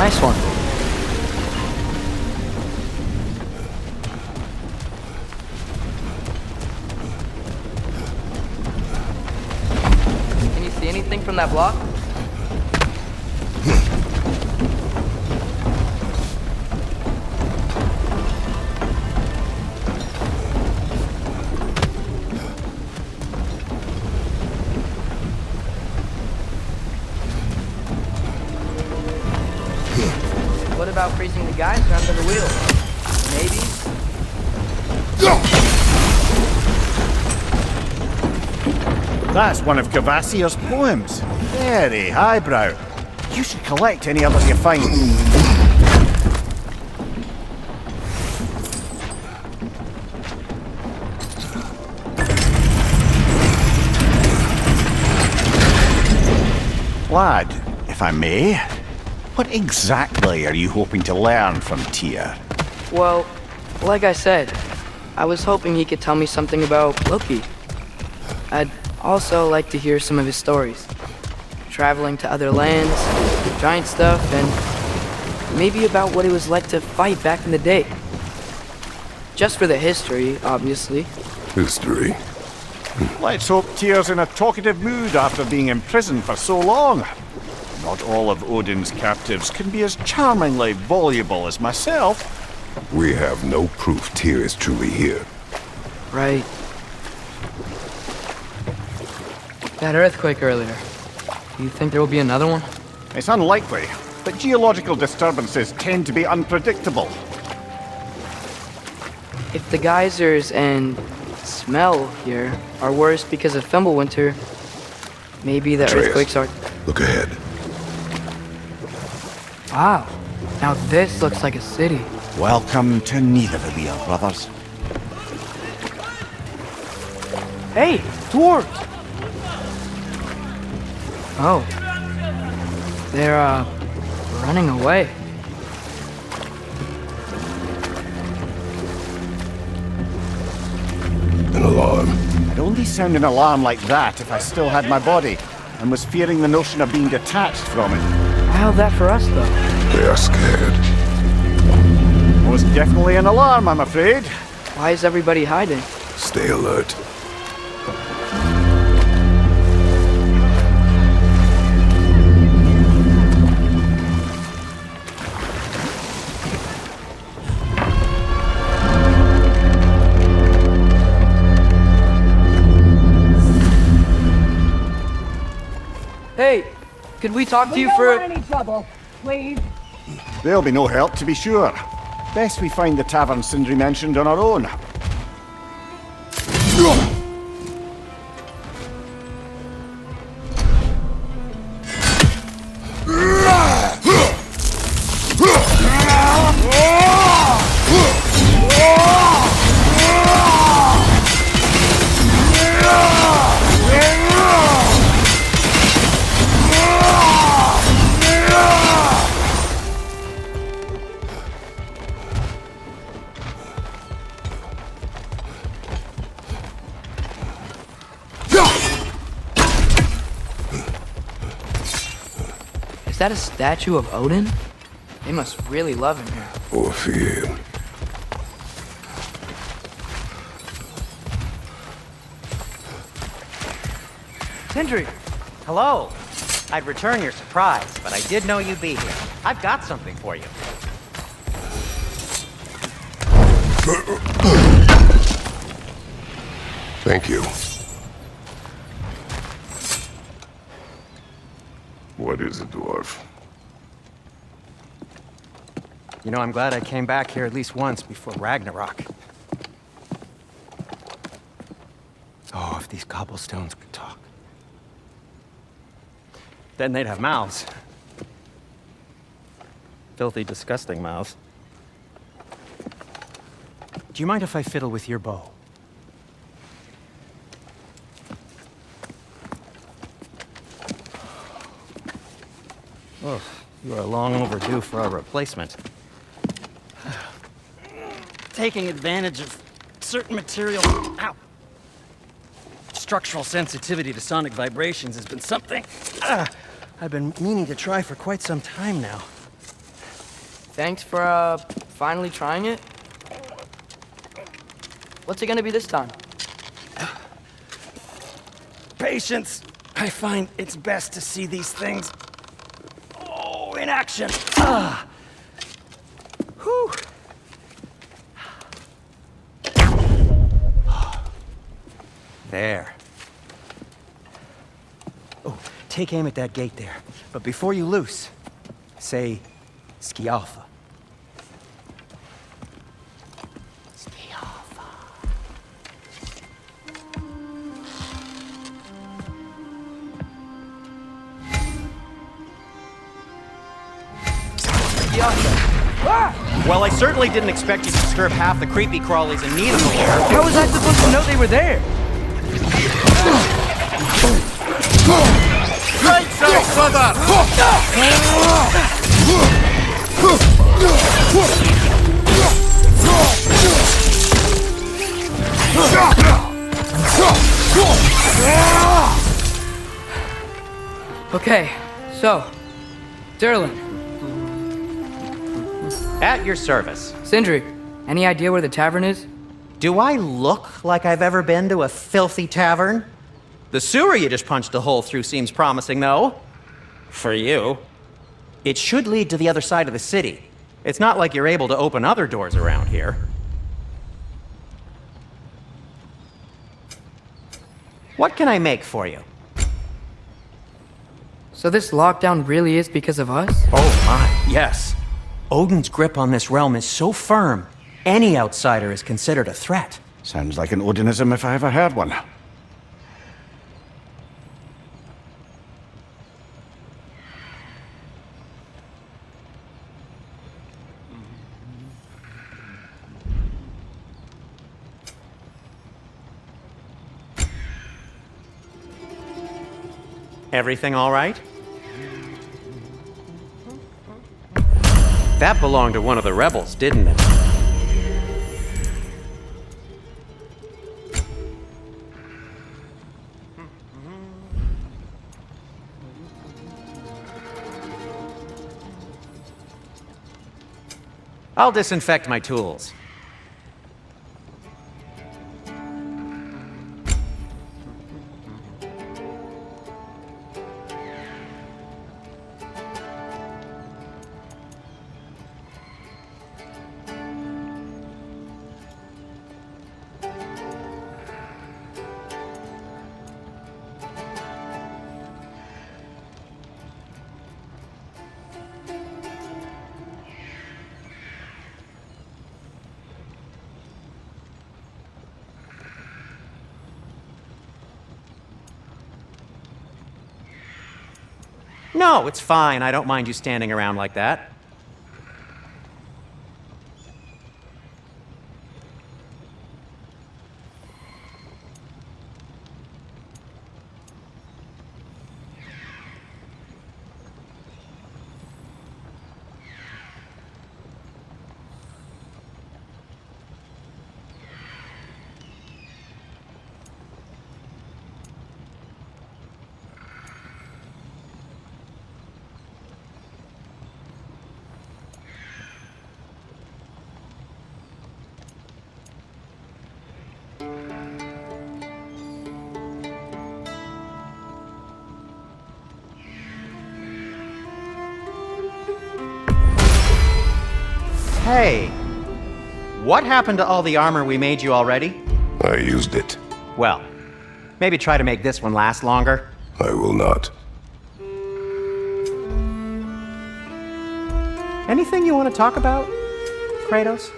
Nice one. Can you see anything from that block? What about freezing the geyser under the wheel? Maybe? That's one of Cavassier's poems. Very highbrow. You should collect any others you find. Lad, if I may, what exactly are you hoping to learn from Tyr? Well, like I said, I was hoping he could tell me something about Loki. I'd also like to hear some of his stories. Traveling to other lands, giant stuff, and maybe about what it was like to fight back in the day. Just for the history, obviously. History. Let's hope Tyr's in a talkative mood after being imprisoned for so long. Not all of Odin's captives can be as charmingly voluble as myself. We have no proof Tyr is truly here. Right. That earthquake earlier. Do you think there will be another one? It's unlikely, but geological disturbances tend to be unpredictable. If the geysers and smell here are worse because of Fimbulwinter, maybe the Atreus, earthquakes are... Look ahead. Wow. Now this looks like a city. Welcome to Neitherville, brothers. Hey, dwarves! Oh. They're, running away. An alarm. I'd only sound an alarm like that if I still had my body, and was fearing the notion of being detached from it. How's that for us, though? They are scared. Most definitely an alarm, I'm afraid. Why is everybody hiding? Stay alert. Hey, could we talk to you We don't for... want any trouble, please. They'll be no help, to be sure. Best we find the tavern Sindri mentioned on our own. Is that a statue of Odin? They must really love him here. Or fear him. Sindri! Hello. I'd return your surprise, but I did know you'd be here. I've got something for you. Thank you. What is it, dwarf? You know, I'm glad I came back here at least once before Ragnarok. Oh, if these cobblestones could talk. Then they'd have mouths. Filthy, disgusting mouths. Do you mind if I fiddle with your bow? Oh, you are long overdue for a replacement. Taking advantage of certain material... Ow! Structural sensitivity to sonic vibrations has been something I've been meaning to try for quite some time now. Thanks for, finally trying it. What's it gonna be this time? Patience. I find it's best to see these things in action. Whew. There. Oh, take aim at that gate there. But before you loose, say Skialfa. Skialfa. Well, I certainly didn't expect you to disturb half the creepy crawlies in need of the Lord. How was I supposed to know they were there? Right side, brother! Okay, so, Derlin, At your service. Sindri, any idea where the tavern is? Do I look like I've ever been to a filthy tavern? The sewer you just punched a hole through seems promising, though. For you. It should lead to the other side of the city. It's not like you're able to open other doors around here. What can I make for you? So this lockdown really is because of us? Oh my, yes. Odin's grip on this realm is so firm, any outsider is considered a threat. Sounds like an Odinism if I ever heard one. Everything all right? That belonged to one of the rebels, didn't it? I'll disinfect my tools. No, it's fine. I don't mind you standing around like that. Hey, what happened to all the armor we made you already? I used it. Well, maybe try to make this one last longer. I will not. Anything you want to talk about, Kratos?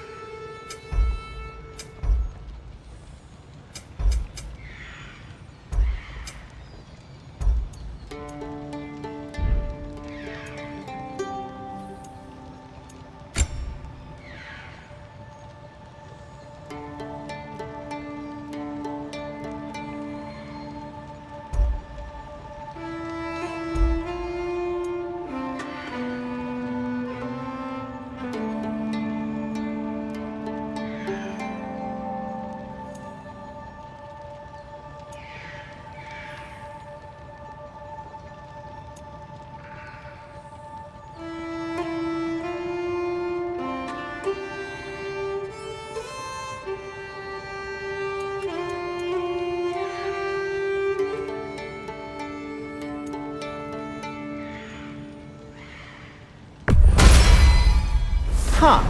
Huh.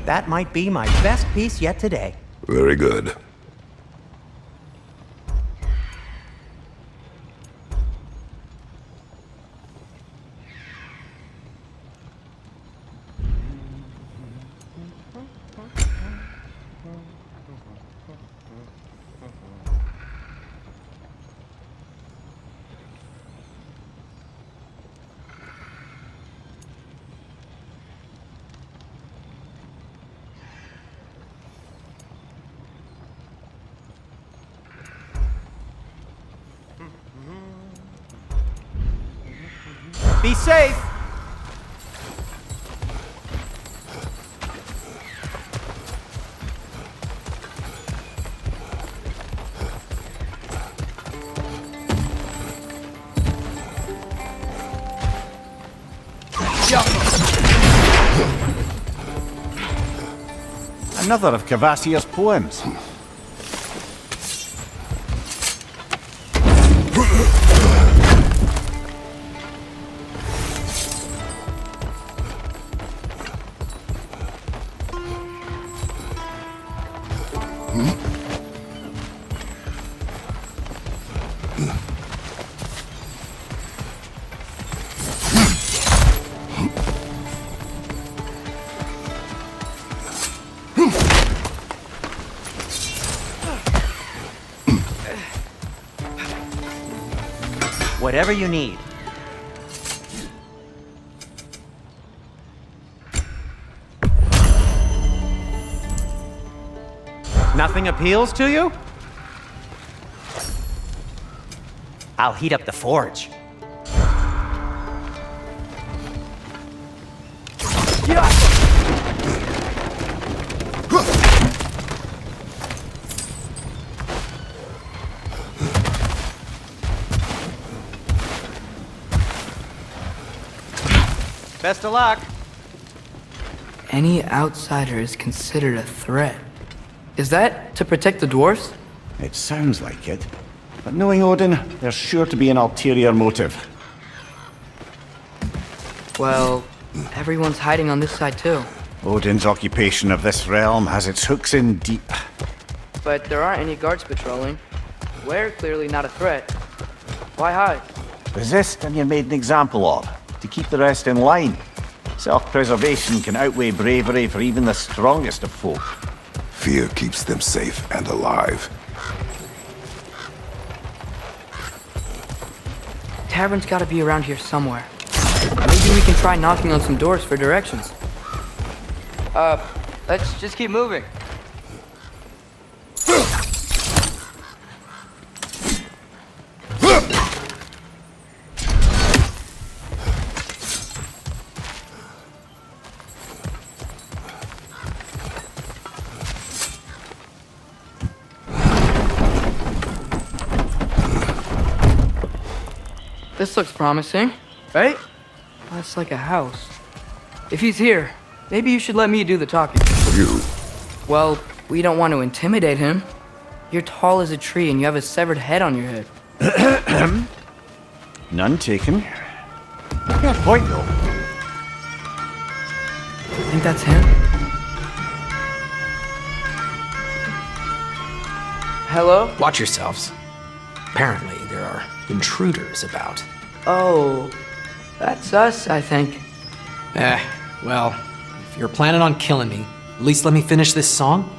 That might be my best piece yet today. Very good. Be safe! Another of Cavassier's poems. Whatever you need. Nothing appeals to you? I'll heat up the forge. Best of luck. Any outsider is considered a threat. Is that to protect the dwarves? It sounds like it. But knowing Odin, there's sure to be an ulterior motive. Well, everyone's hiding on this side too. Odin's occupation of this realm has its hooks in deep. But there aren't any guards patrolling. We're clearly not a threat. Why hide? Resist and you're made an example of, to keep the rest in line. Self-preservation can outweigh bravery for even the strongest of folk. Fear keeps them safe and alive. tavern's gotta be around here somewhere. Maybe we can try knocking on some doors for directions. Let's just keep moving. This looks promising, right? That's like a house. If he's here, maybe you should let me do the talking. You. Well, we don't want to intimidate him. You're tall as a tree and you have a severed head on your head. None taken. Fair point, though. I think that's him. Hello? Watch yourselves. Apparently, there are intruders about. Oh, that's us, I think. Well, if you're planning on killing me, at least let me finish this song.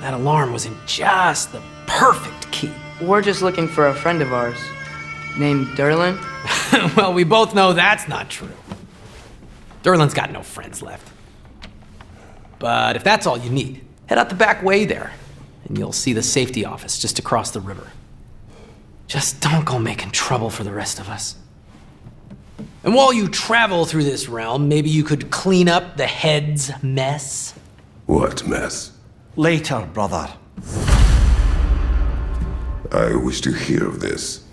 That alarm was in just the perfect key. We're just looking for a friend of ours named Derlin. Well, we both know that's not true. Derlin's got no friends left. But if that's all you need, head out the back way there, and you'll see the safety office just across the river. Just don't go making trouble for the rest of us. And while you travel through this realm, maybe you could clean up the head's mess. What mess? Later, brother. I wish to hear of this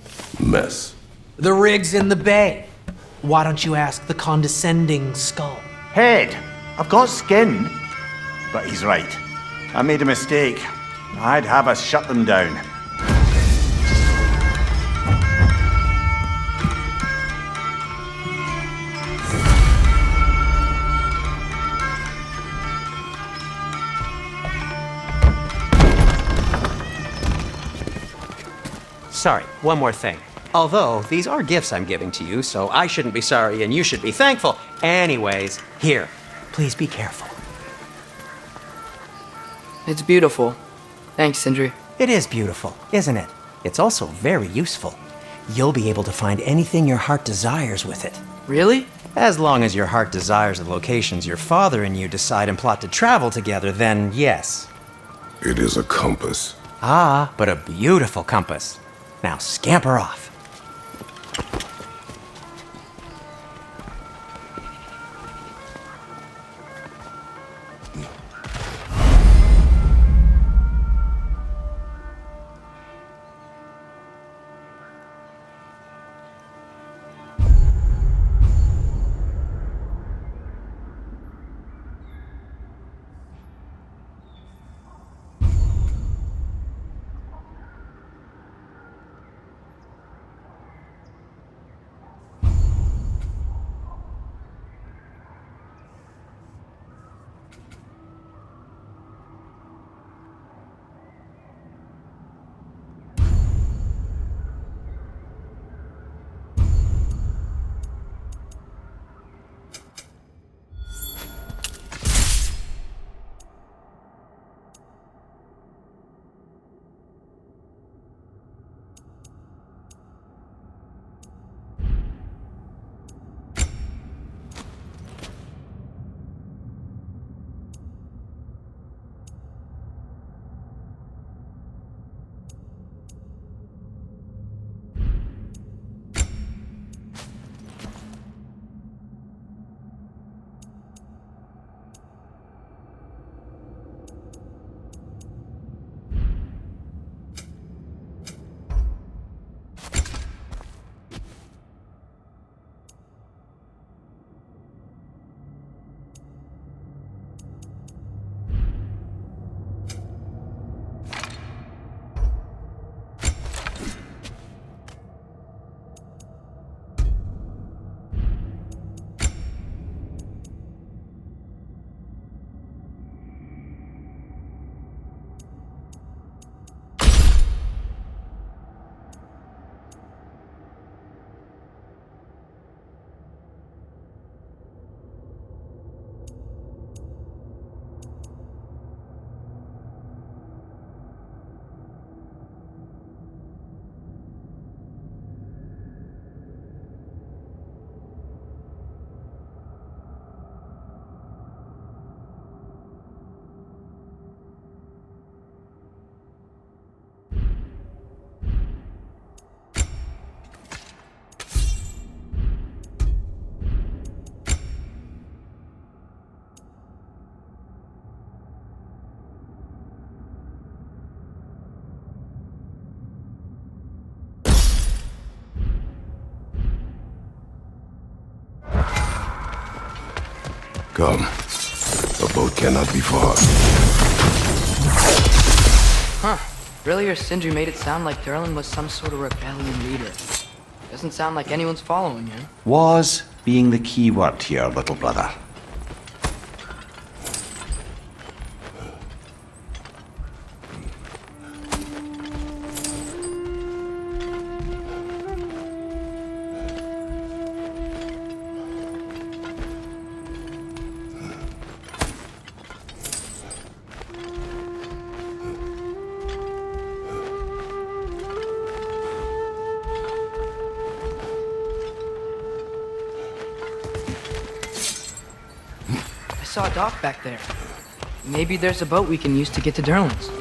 mess. The rig's in the bay. Why don't you ask the condescending skull? Head. I've got skin. But he's right. I made a mistake. I'd have us shut them down. Sorry, one more thing. Although, these are gifts I'm giving to you, so I shouldn't be sorry and you should be thankful. Anyways, here, please be careful. It's beautiful. Thanks, Sindri. It is beautiful, isn't it? It's also very useful. You'll be able to find anything your heart desires with it. Really? As long as your heart desires the locations your father and you decide and plot to travel together, then yes. It is a compass. Ah, but a beautiful compass. Now scamper off. Come. The boat cannot be far. Huh. Earlier, Sindri made it sound like Durlin was some sort of rebellion leader. Doesn't sound like anyone's following him. Was being the key word here, little brother. I saw a dock back there. Maybe there's a boat we can use to get to Durlin's.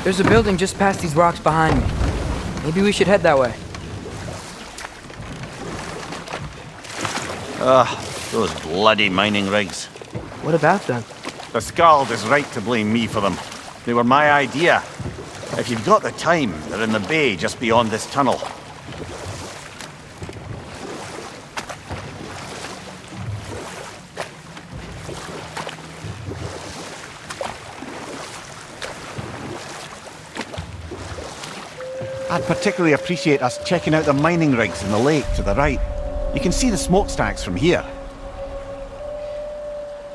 There's a building just past these rocks behind me. Maybe we should head that way. Those bloody mining rigs. What about them? The Skald is right to blame me for them. They were my idea. If you've got the time, they're in the bay just beyond this tunnel. I'd particularly appreciate us checking out the mining rigs in the lake to the right. You can see the smokestacks from here.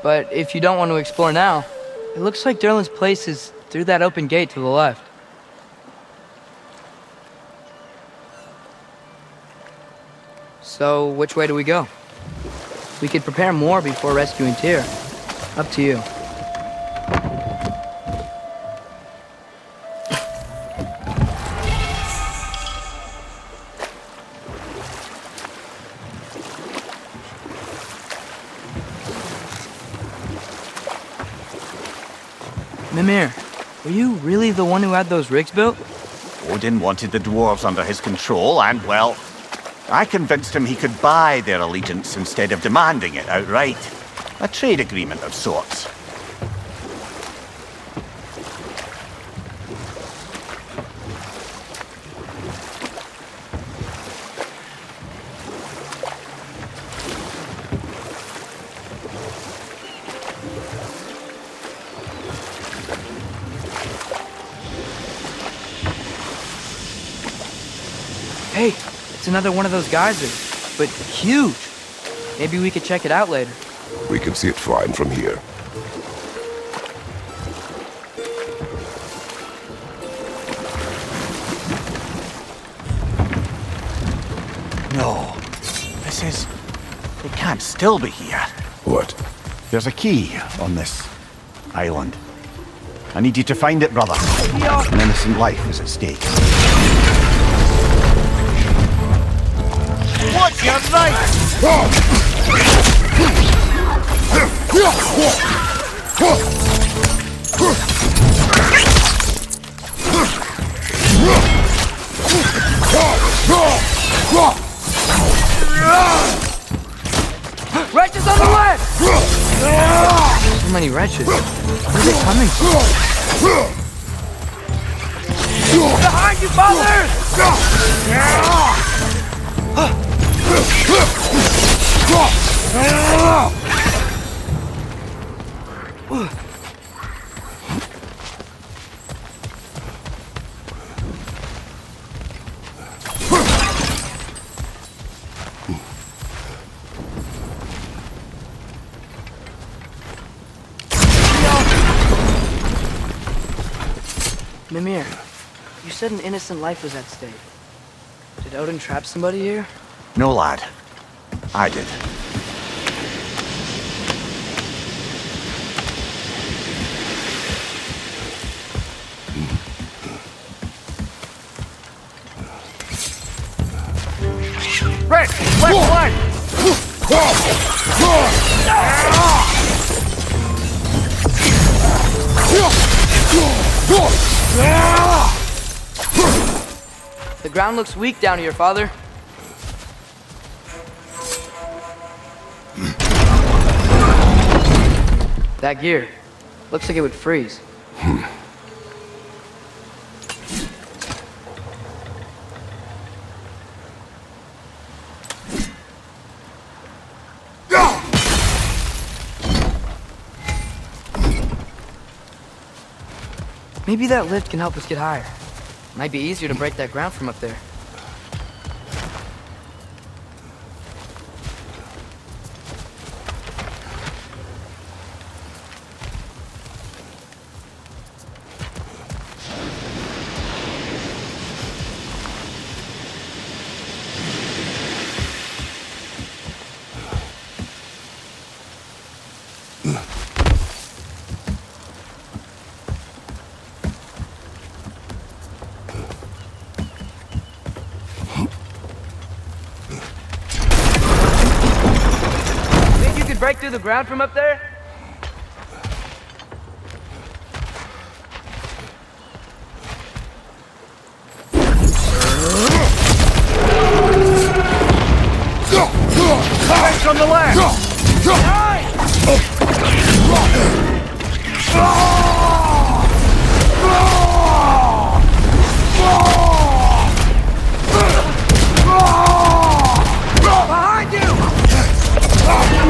But if you don't want to explore now, it looks like Durlin's place is through that open gate to the left. So, which way do we go? We could prepare more before rescuing Tyr. Up to you. Mimir, were you really the one who had those rigs built? Odin wanted the dwarves under his control, and, well, I convinced him he could buy their allegiance instead of demanding it outright. A trade agreement of sorts. Hey, it's another one of those geysers, but huge. Maybe we could check it out later. We can see it fine from here. No. This is... It can't still be here. What? There's a key on this island. I need you to find it, brother. An innocent life is at stake. What's your right? Wretches on the left! So many wretches. Where are they coming from? Behind you, fathers! Mimir, you said an innocent life was at stake. Did Odin trap somebody here? No, lad. I did. Rick, left flank! The ground looks weak down here, Father. That gear. Looks like it would freeze. Maybe that lift can help us get higher. Might be easier to break that ground from up there. Break through the ground from up there? Guys on the left! Behind you! Behind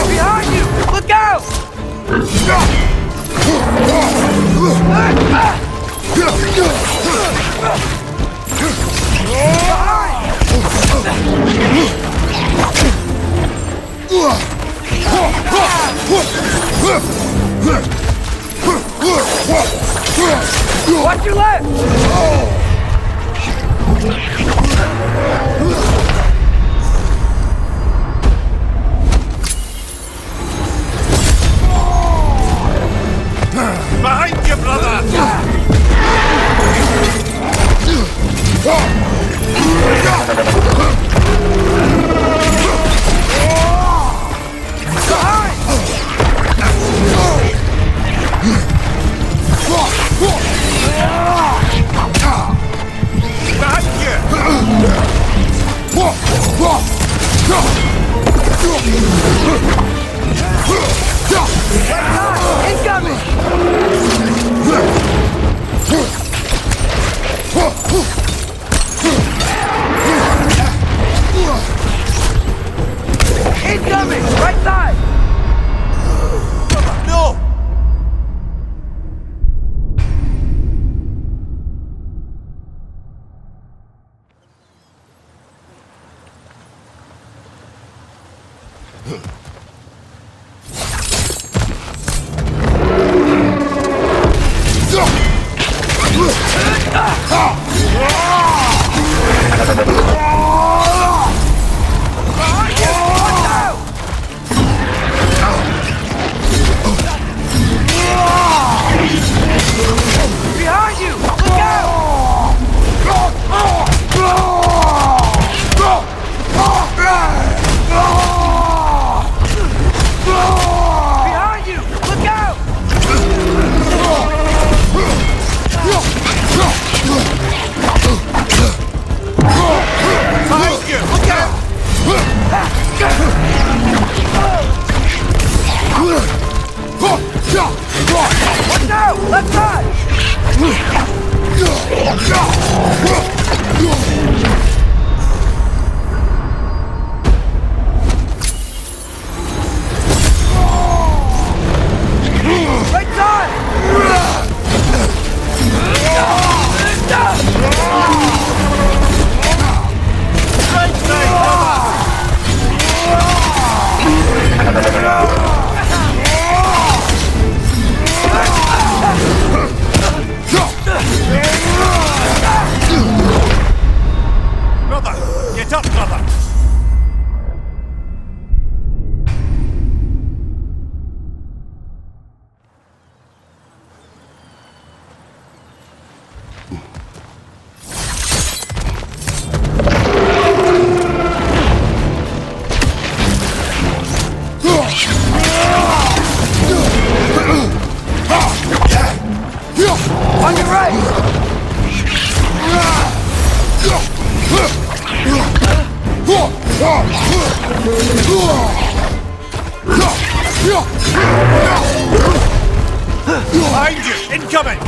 Behind you! Look out! Watch your left! Behind you, brother! Incoming! Right side! No! Behind you! Look out! Behind you! Look out! Behind you! Incoming!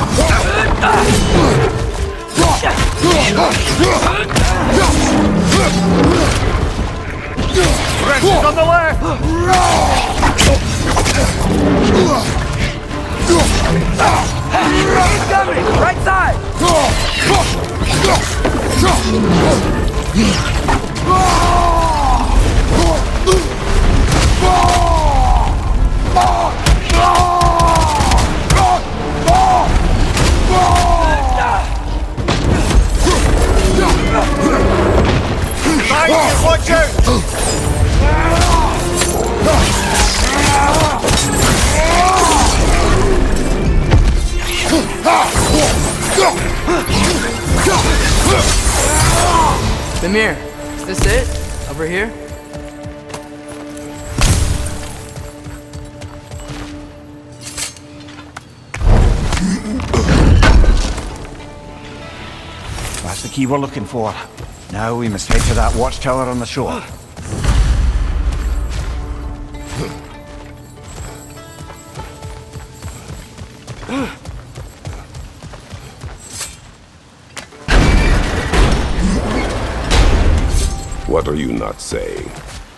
Friends on the left! Incoming! Right side! Behind you! Watch out! Mimir, is this it? Over here? That's the key we're looking for. Now we must head to that watchtower on the shore. What are you not saying?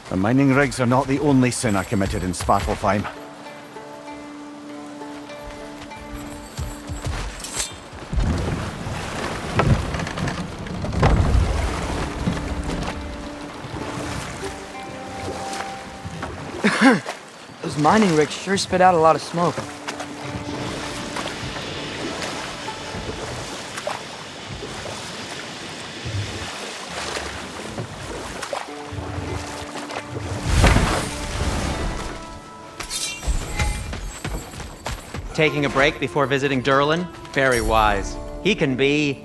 The mining rigs are not the only sin I committed in Svartalfheim. Those mining rigs sure spit out a lot of smoke. Taking a break before visiting Durlin? Very wise. He can be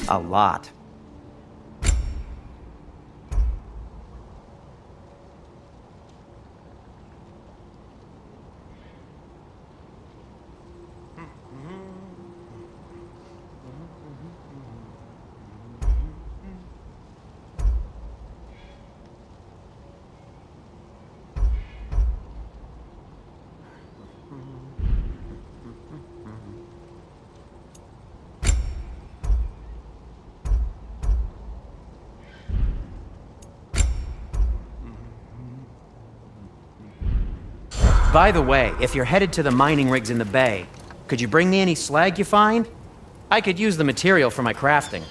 a lot. By the way, if you're headed to the mining rigs in the bay, could you bring me any slag you find? I could use the material for my crafting.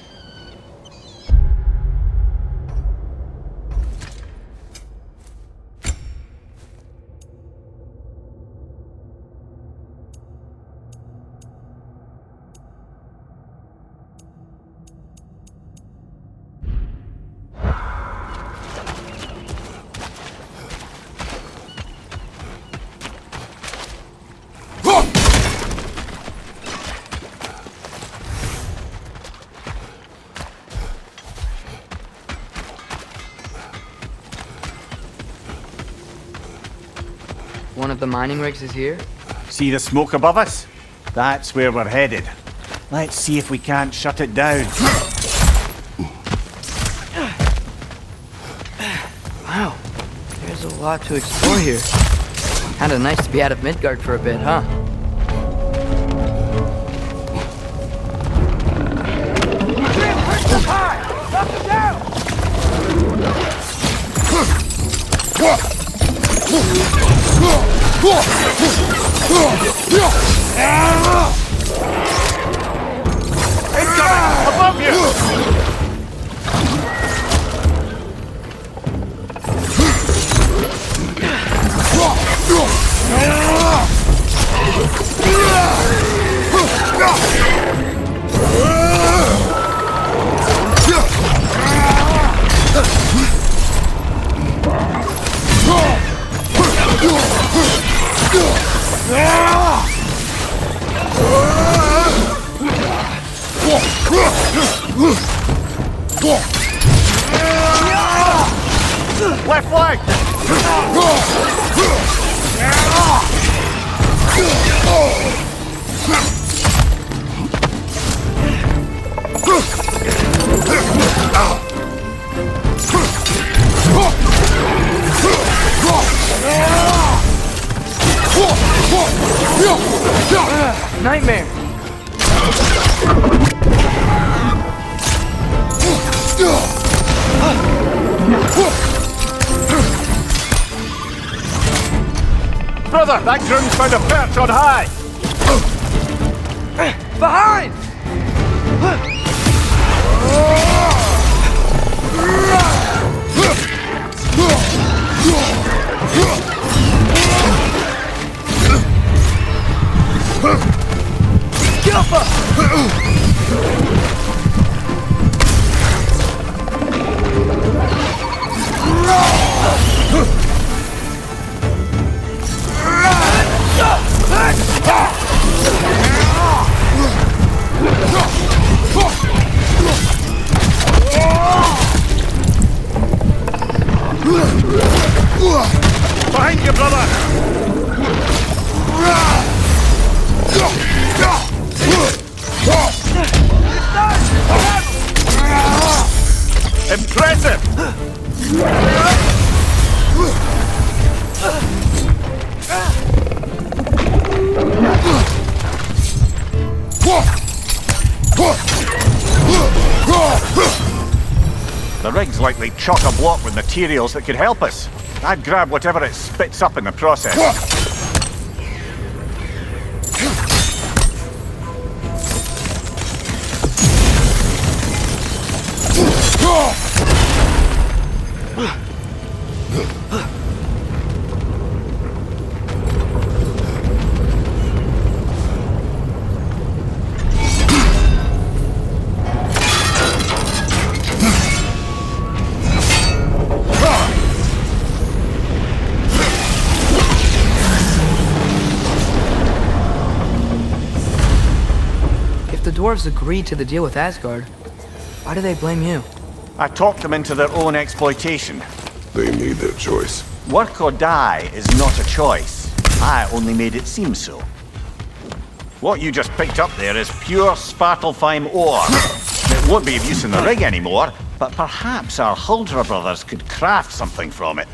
One of the mining rigs is here? See the smoke above us? That's where we're headed. Let's see if we can't shut it down. Wow, there's a lot to explore here. Kinda nice to be out of Midgard for a bit, huh? Incoming! Above you! Left flank! Nightmare! Brother, that groom's found a perch on high! Behind! Behind you, brother! Impressive! The rig's likely chock-a-block with materials that could help us. I'd grab whatever it spits up in the process. If the dwarves agreed to the deal with Asgard, why do they blame you? I talked them into their own exploitation. They made their choice. Work or die is not a choice. I only made it seem so. What you just picked up there is pure Svartalfheim ore. It won't be of use in the rig anymore, but perhaps our Huldra brothers could craft something from it.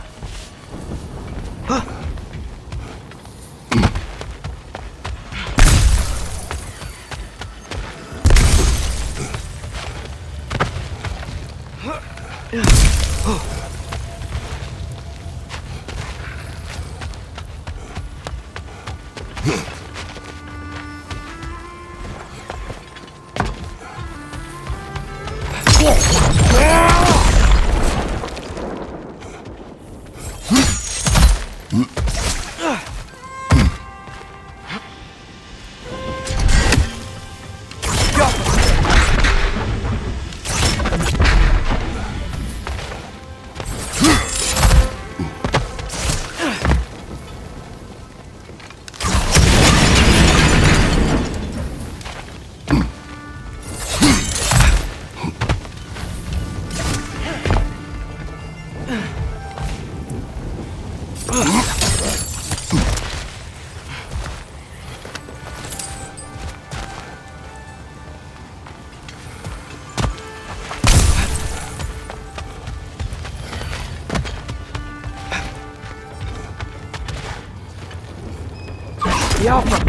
The Alpha!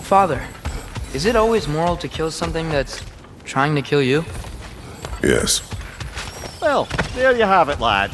Father, is it always moral to kill something that's trying to kill you? Yes. Well, there you have it, lad.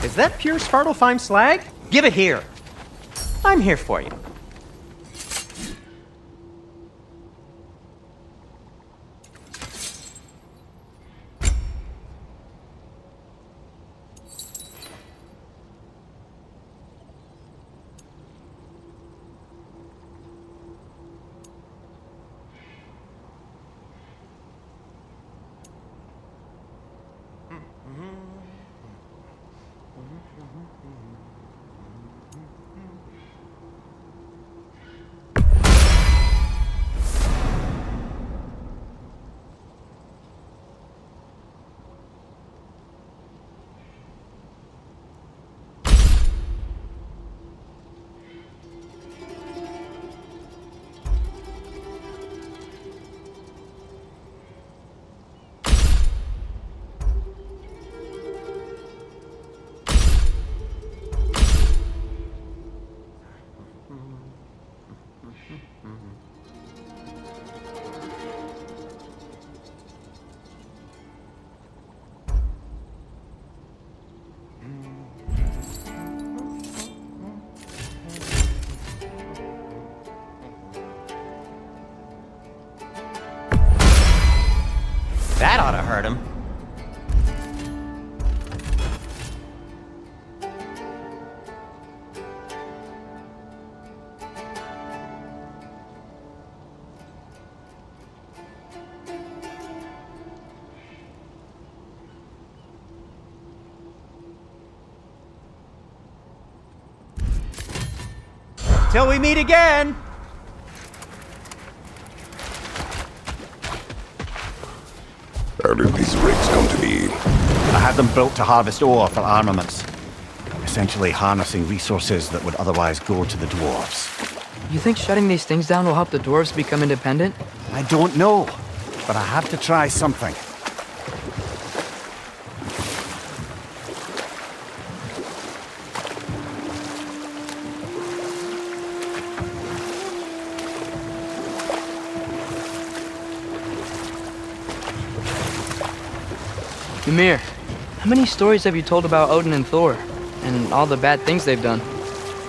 Is that pure Svartalfheim slag? Give it here. I'm here for you. That ought to hurt him. Till we meet again! How did these rigs come to be? I had them built to harvest ore for armaments. Essentially harnessing resources that would otherwise go to the dwarves. You think shutting these things down will help the dwarves become independent? I don't know, but I have to try something. Ymir, how many stories have you told about Odin and Thor? And all the bad things they've done?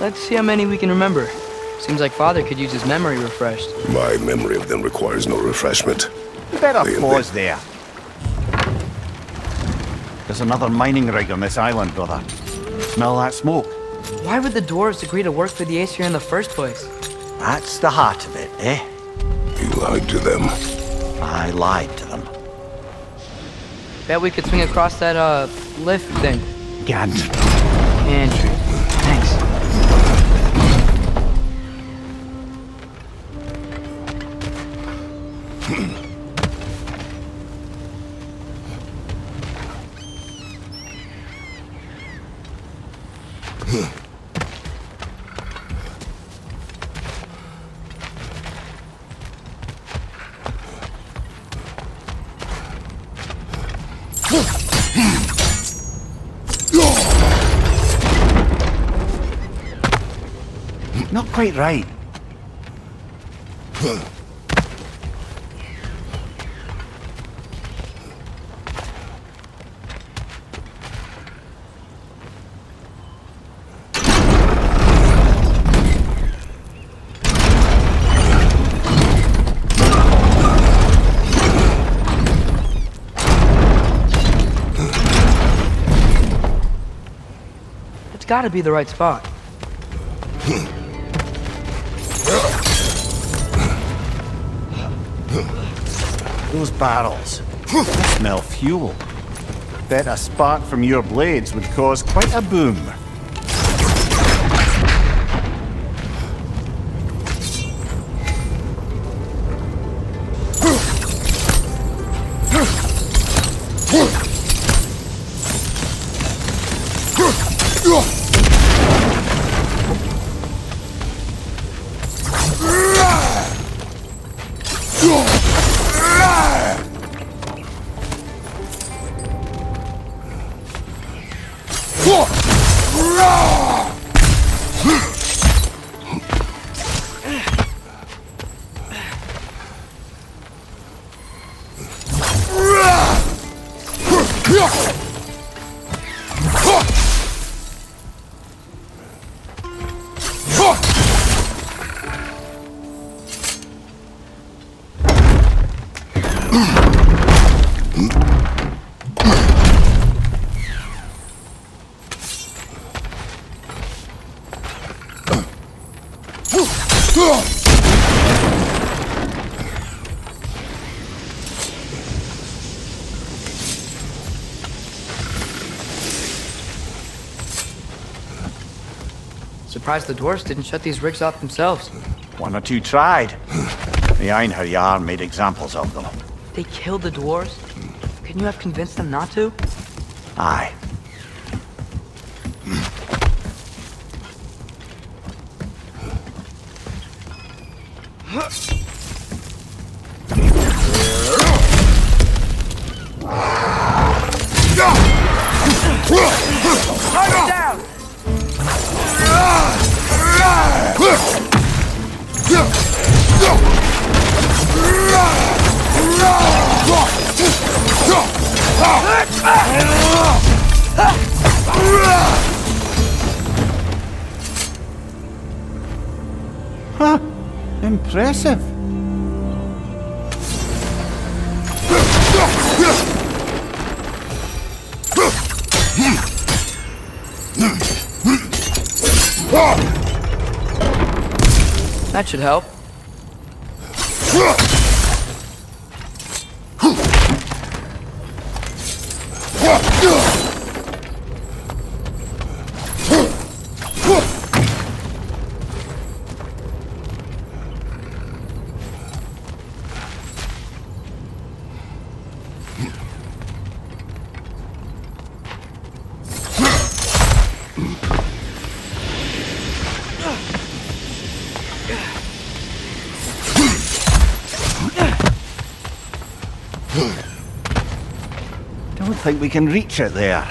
Let's see how many we can remember. Seems like Father could use his memory refreshed. My memory of them requires no refreshment. You better Really? pause there. There's another mining rig on this island, brother. Smell that smoke? Why would the dwarves agree to work for the Aesir in the first place? That's the heart of it, eh? You lied to them. I lied to them. Bet we could swing across that, lift thing. Gantry. Entry. Thanks. Not quite right. It's gotta be the right spot. Those barrels. They smell fuel. Bet a spark from your blades would cause quite a boom. Surprised the dwarves didn't shut these rigs off themselves. One or two tried. The Einherjar made examples of them. They killed the dwarves? Couldn't you have convinced them not to? Aye. Huh. Impressive. That should help. Don't think we can reach it there.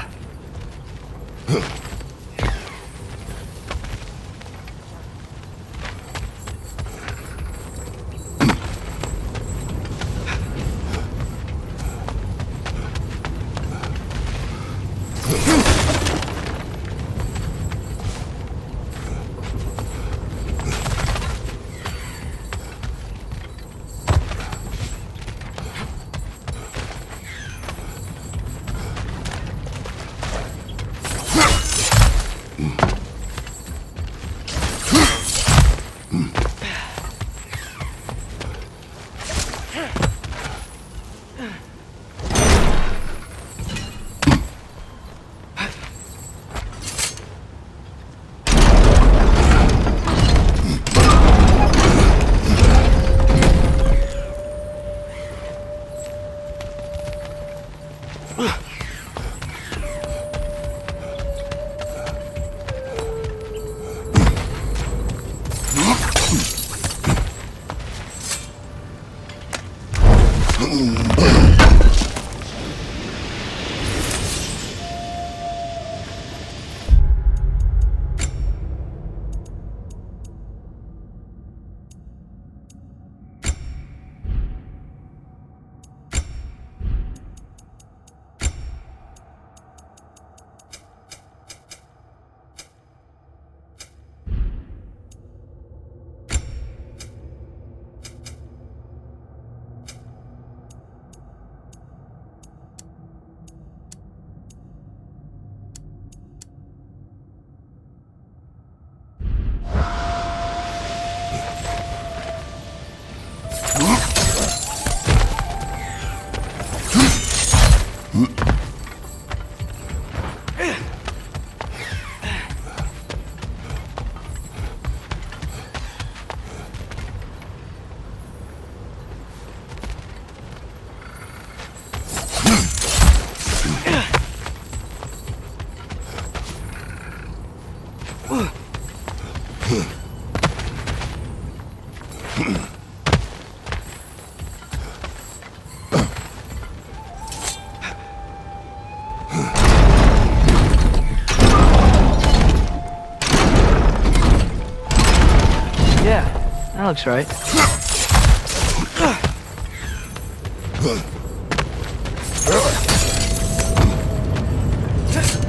looks right.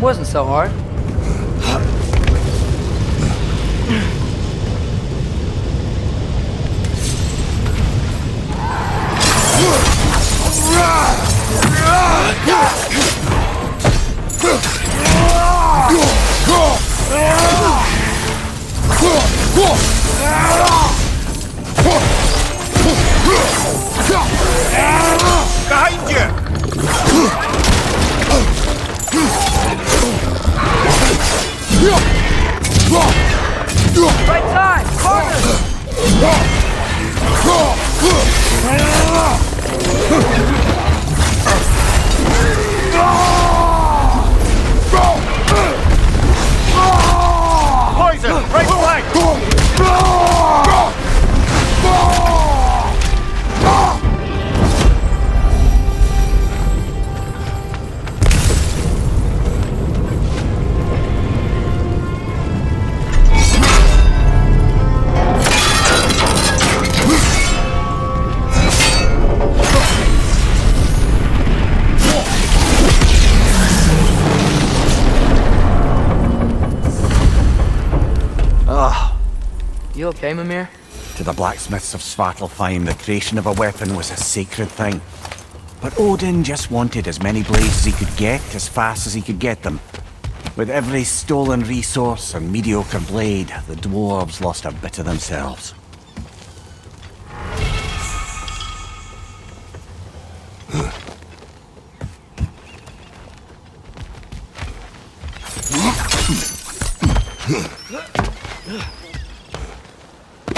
Wasn't so hard. Behind you! Right side! Corner! Poison! Right flank! You okay, Mimir? To the blacksmiths of Svartalfheim, the creation of a weapon was a sacred thing. But Odin just wanted as many blades as he could get, as fast as he could get them. With every stolen resource and mediocre blade, the dwarves lost a bit of themselves.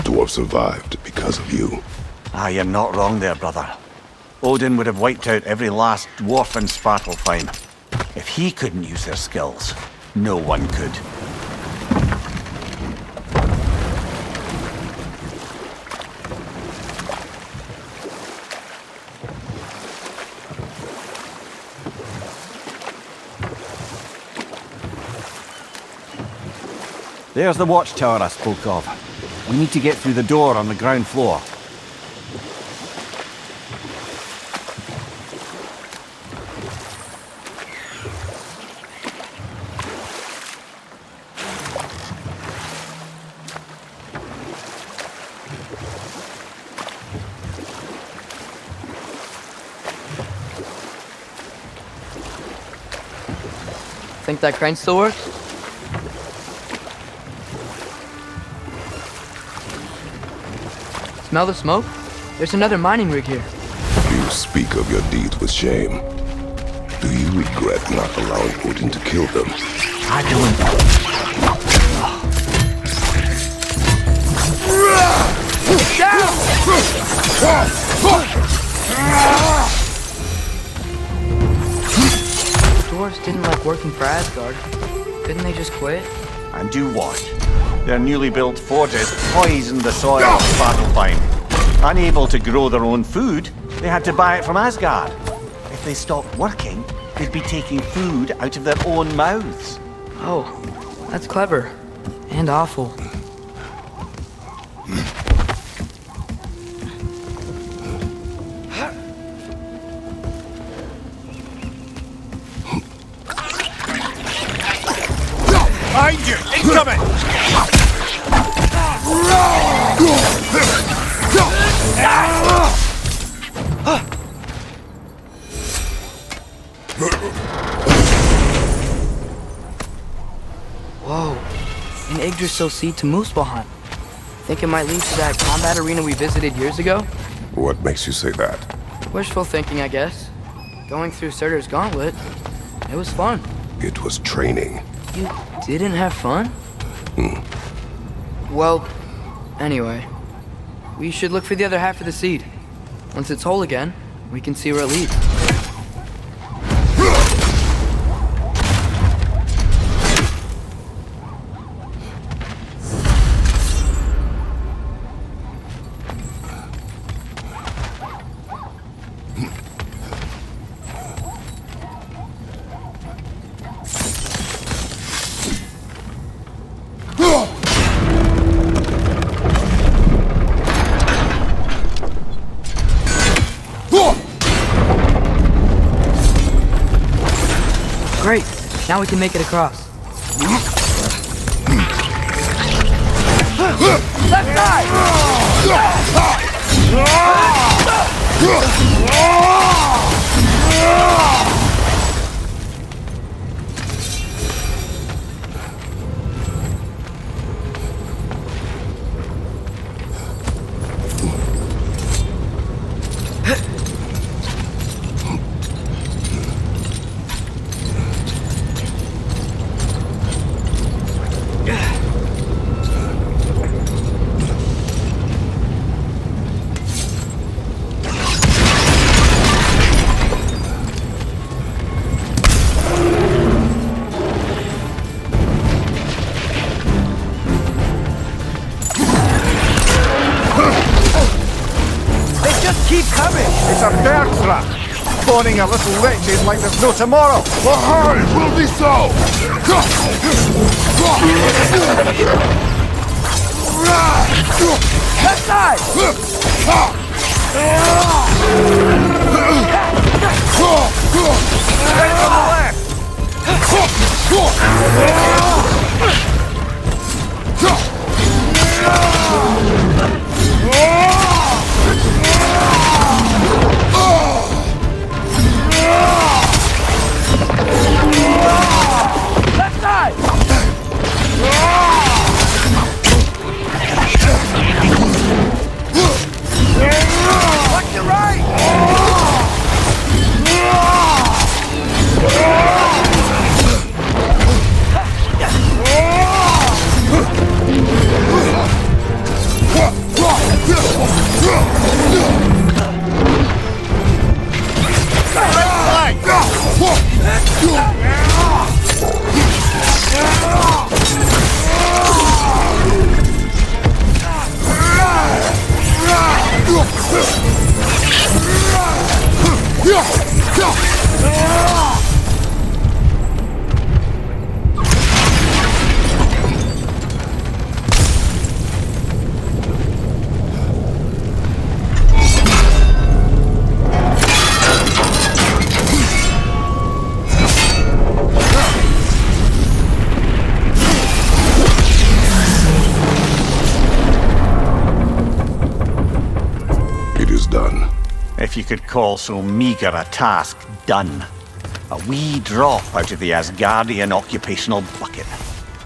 Dwarf survived because of you. Ah, you're not wrong there, brother. Odin would have wiped out every last dwarf in Svartalfheim. If he couldn't use their skills, no one could. There's the watchtower I spoke of. We need to get through the door on the ground floor. Think that crane still works? Smell the smoke? There's another mining rig here. You speak of your deeds with shame. Do you regret not allowing Odin to kill them? I don't. Dwarves didn't like working for Asgard. Couldn't they just quit? And do what? Their newly built forges poisoned the soil of Svartalfheim. Unable to grow their own food, they had to buy it from Asgard. If they stopped working, they'd be taking food out of their own mouths. Oh, that's clever. And awful. Behind you! Incoming! Whoa. An Yggdrasil seed to Muspelheim. Think it might lead to that combat arena we visited years ago? What makes you say that? Wishful thinking, I guess. Going through Surtur's gauntlet. It was fun. It was training. You didn't have fun? Well, anyway. We should look for the other half of the seed. Once it's whole again, we can see where it leads. Great. Now we can make it across. Left side! Keep coming! It's a bear trap! Spawning a little witches like there's no tomorrow! Well, hurry, will be so! Left side! Right from the left! Left side! Watch your right! If you could call so meager a task done. A wee drop out of the Asgardian occupational bucket.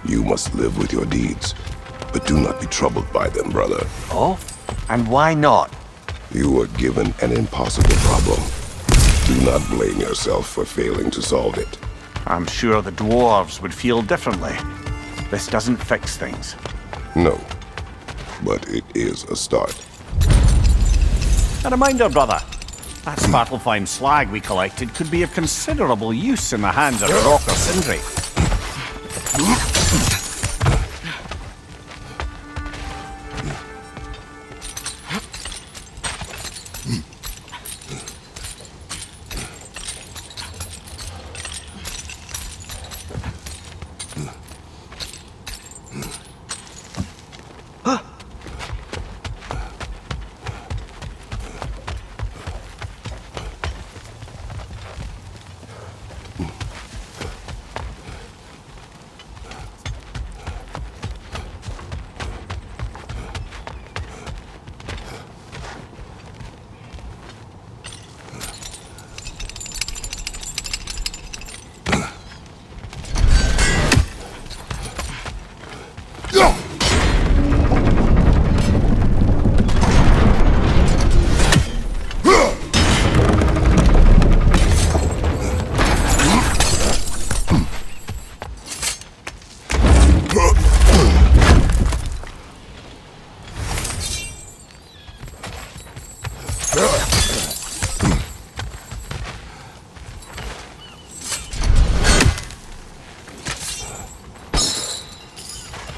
You must live with your deeds, but do not be troubled by them, brother. Oh? And why not? You were given an impossible problem. Do not blame yourself for failing to solve it. I'm sure the dwarves would feel differently. This doesn't fix things. No, but it is a start. A reminder, brother. That Svartalfheim slag we collected could be of considerable use in the hands of Rock or Sindri.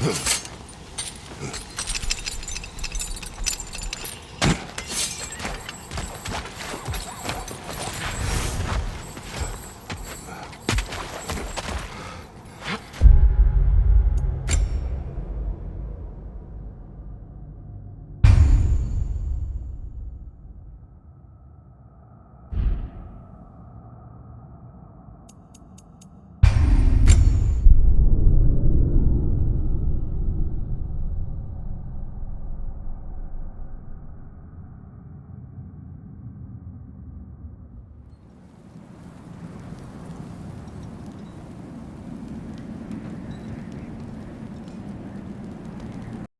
Huh.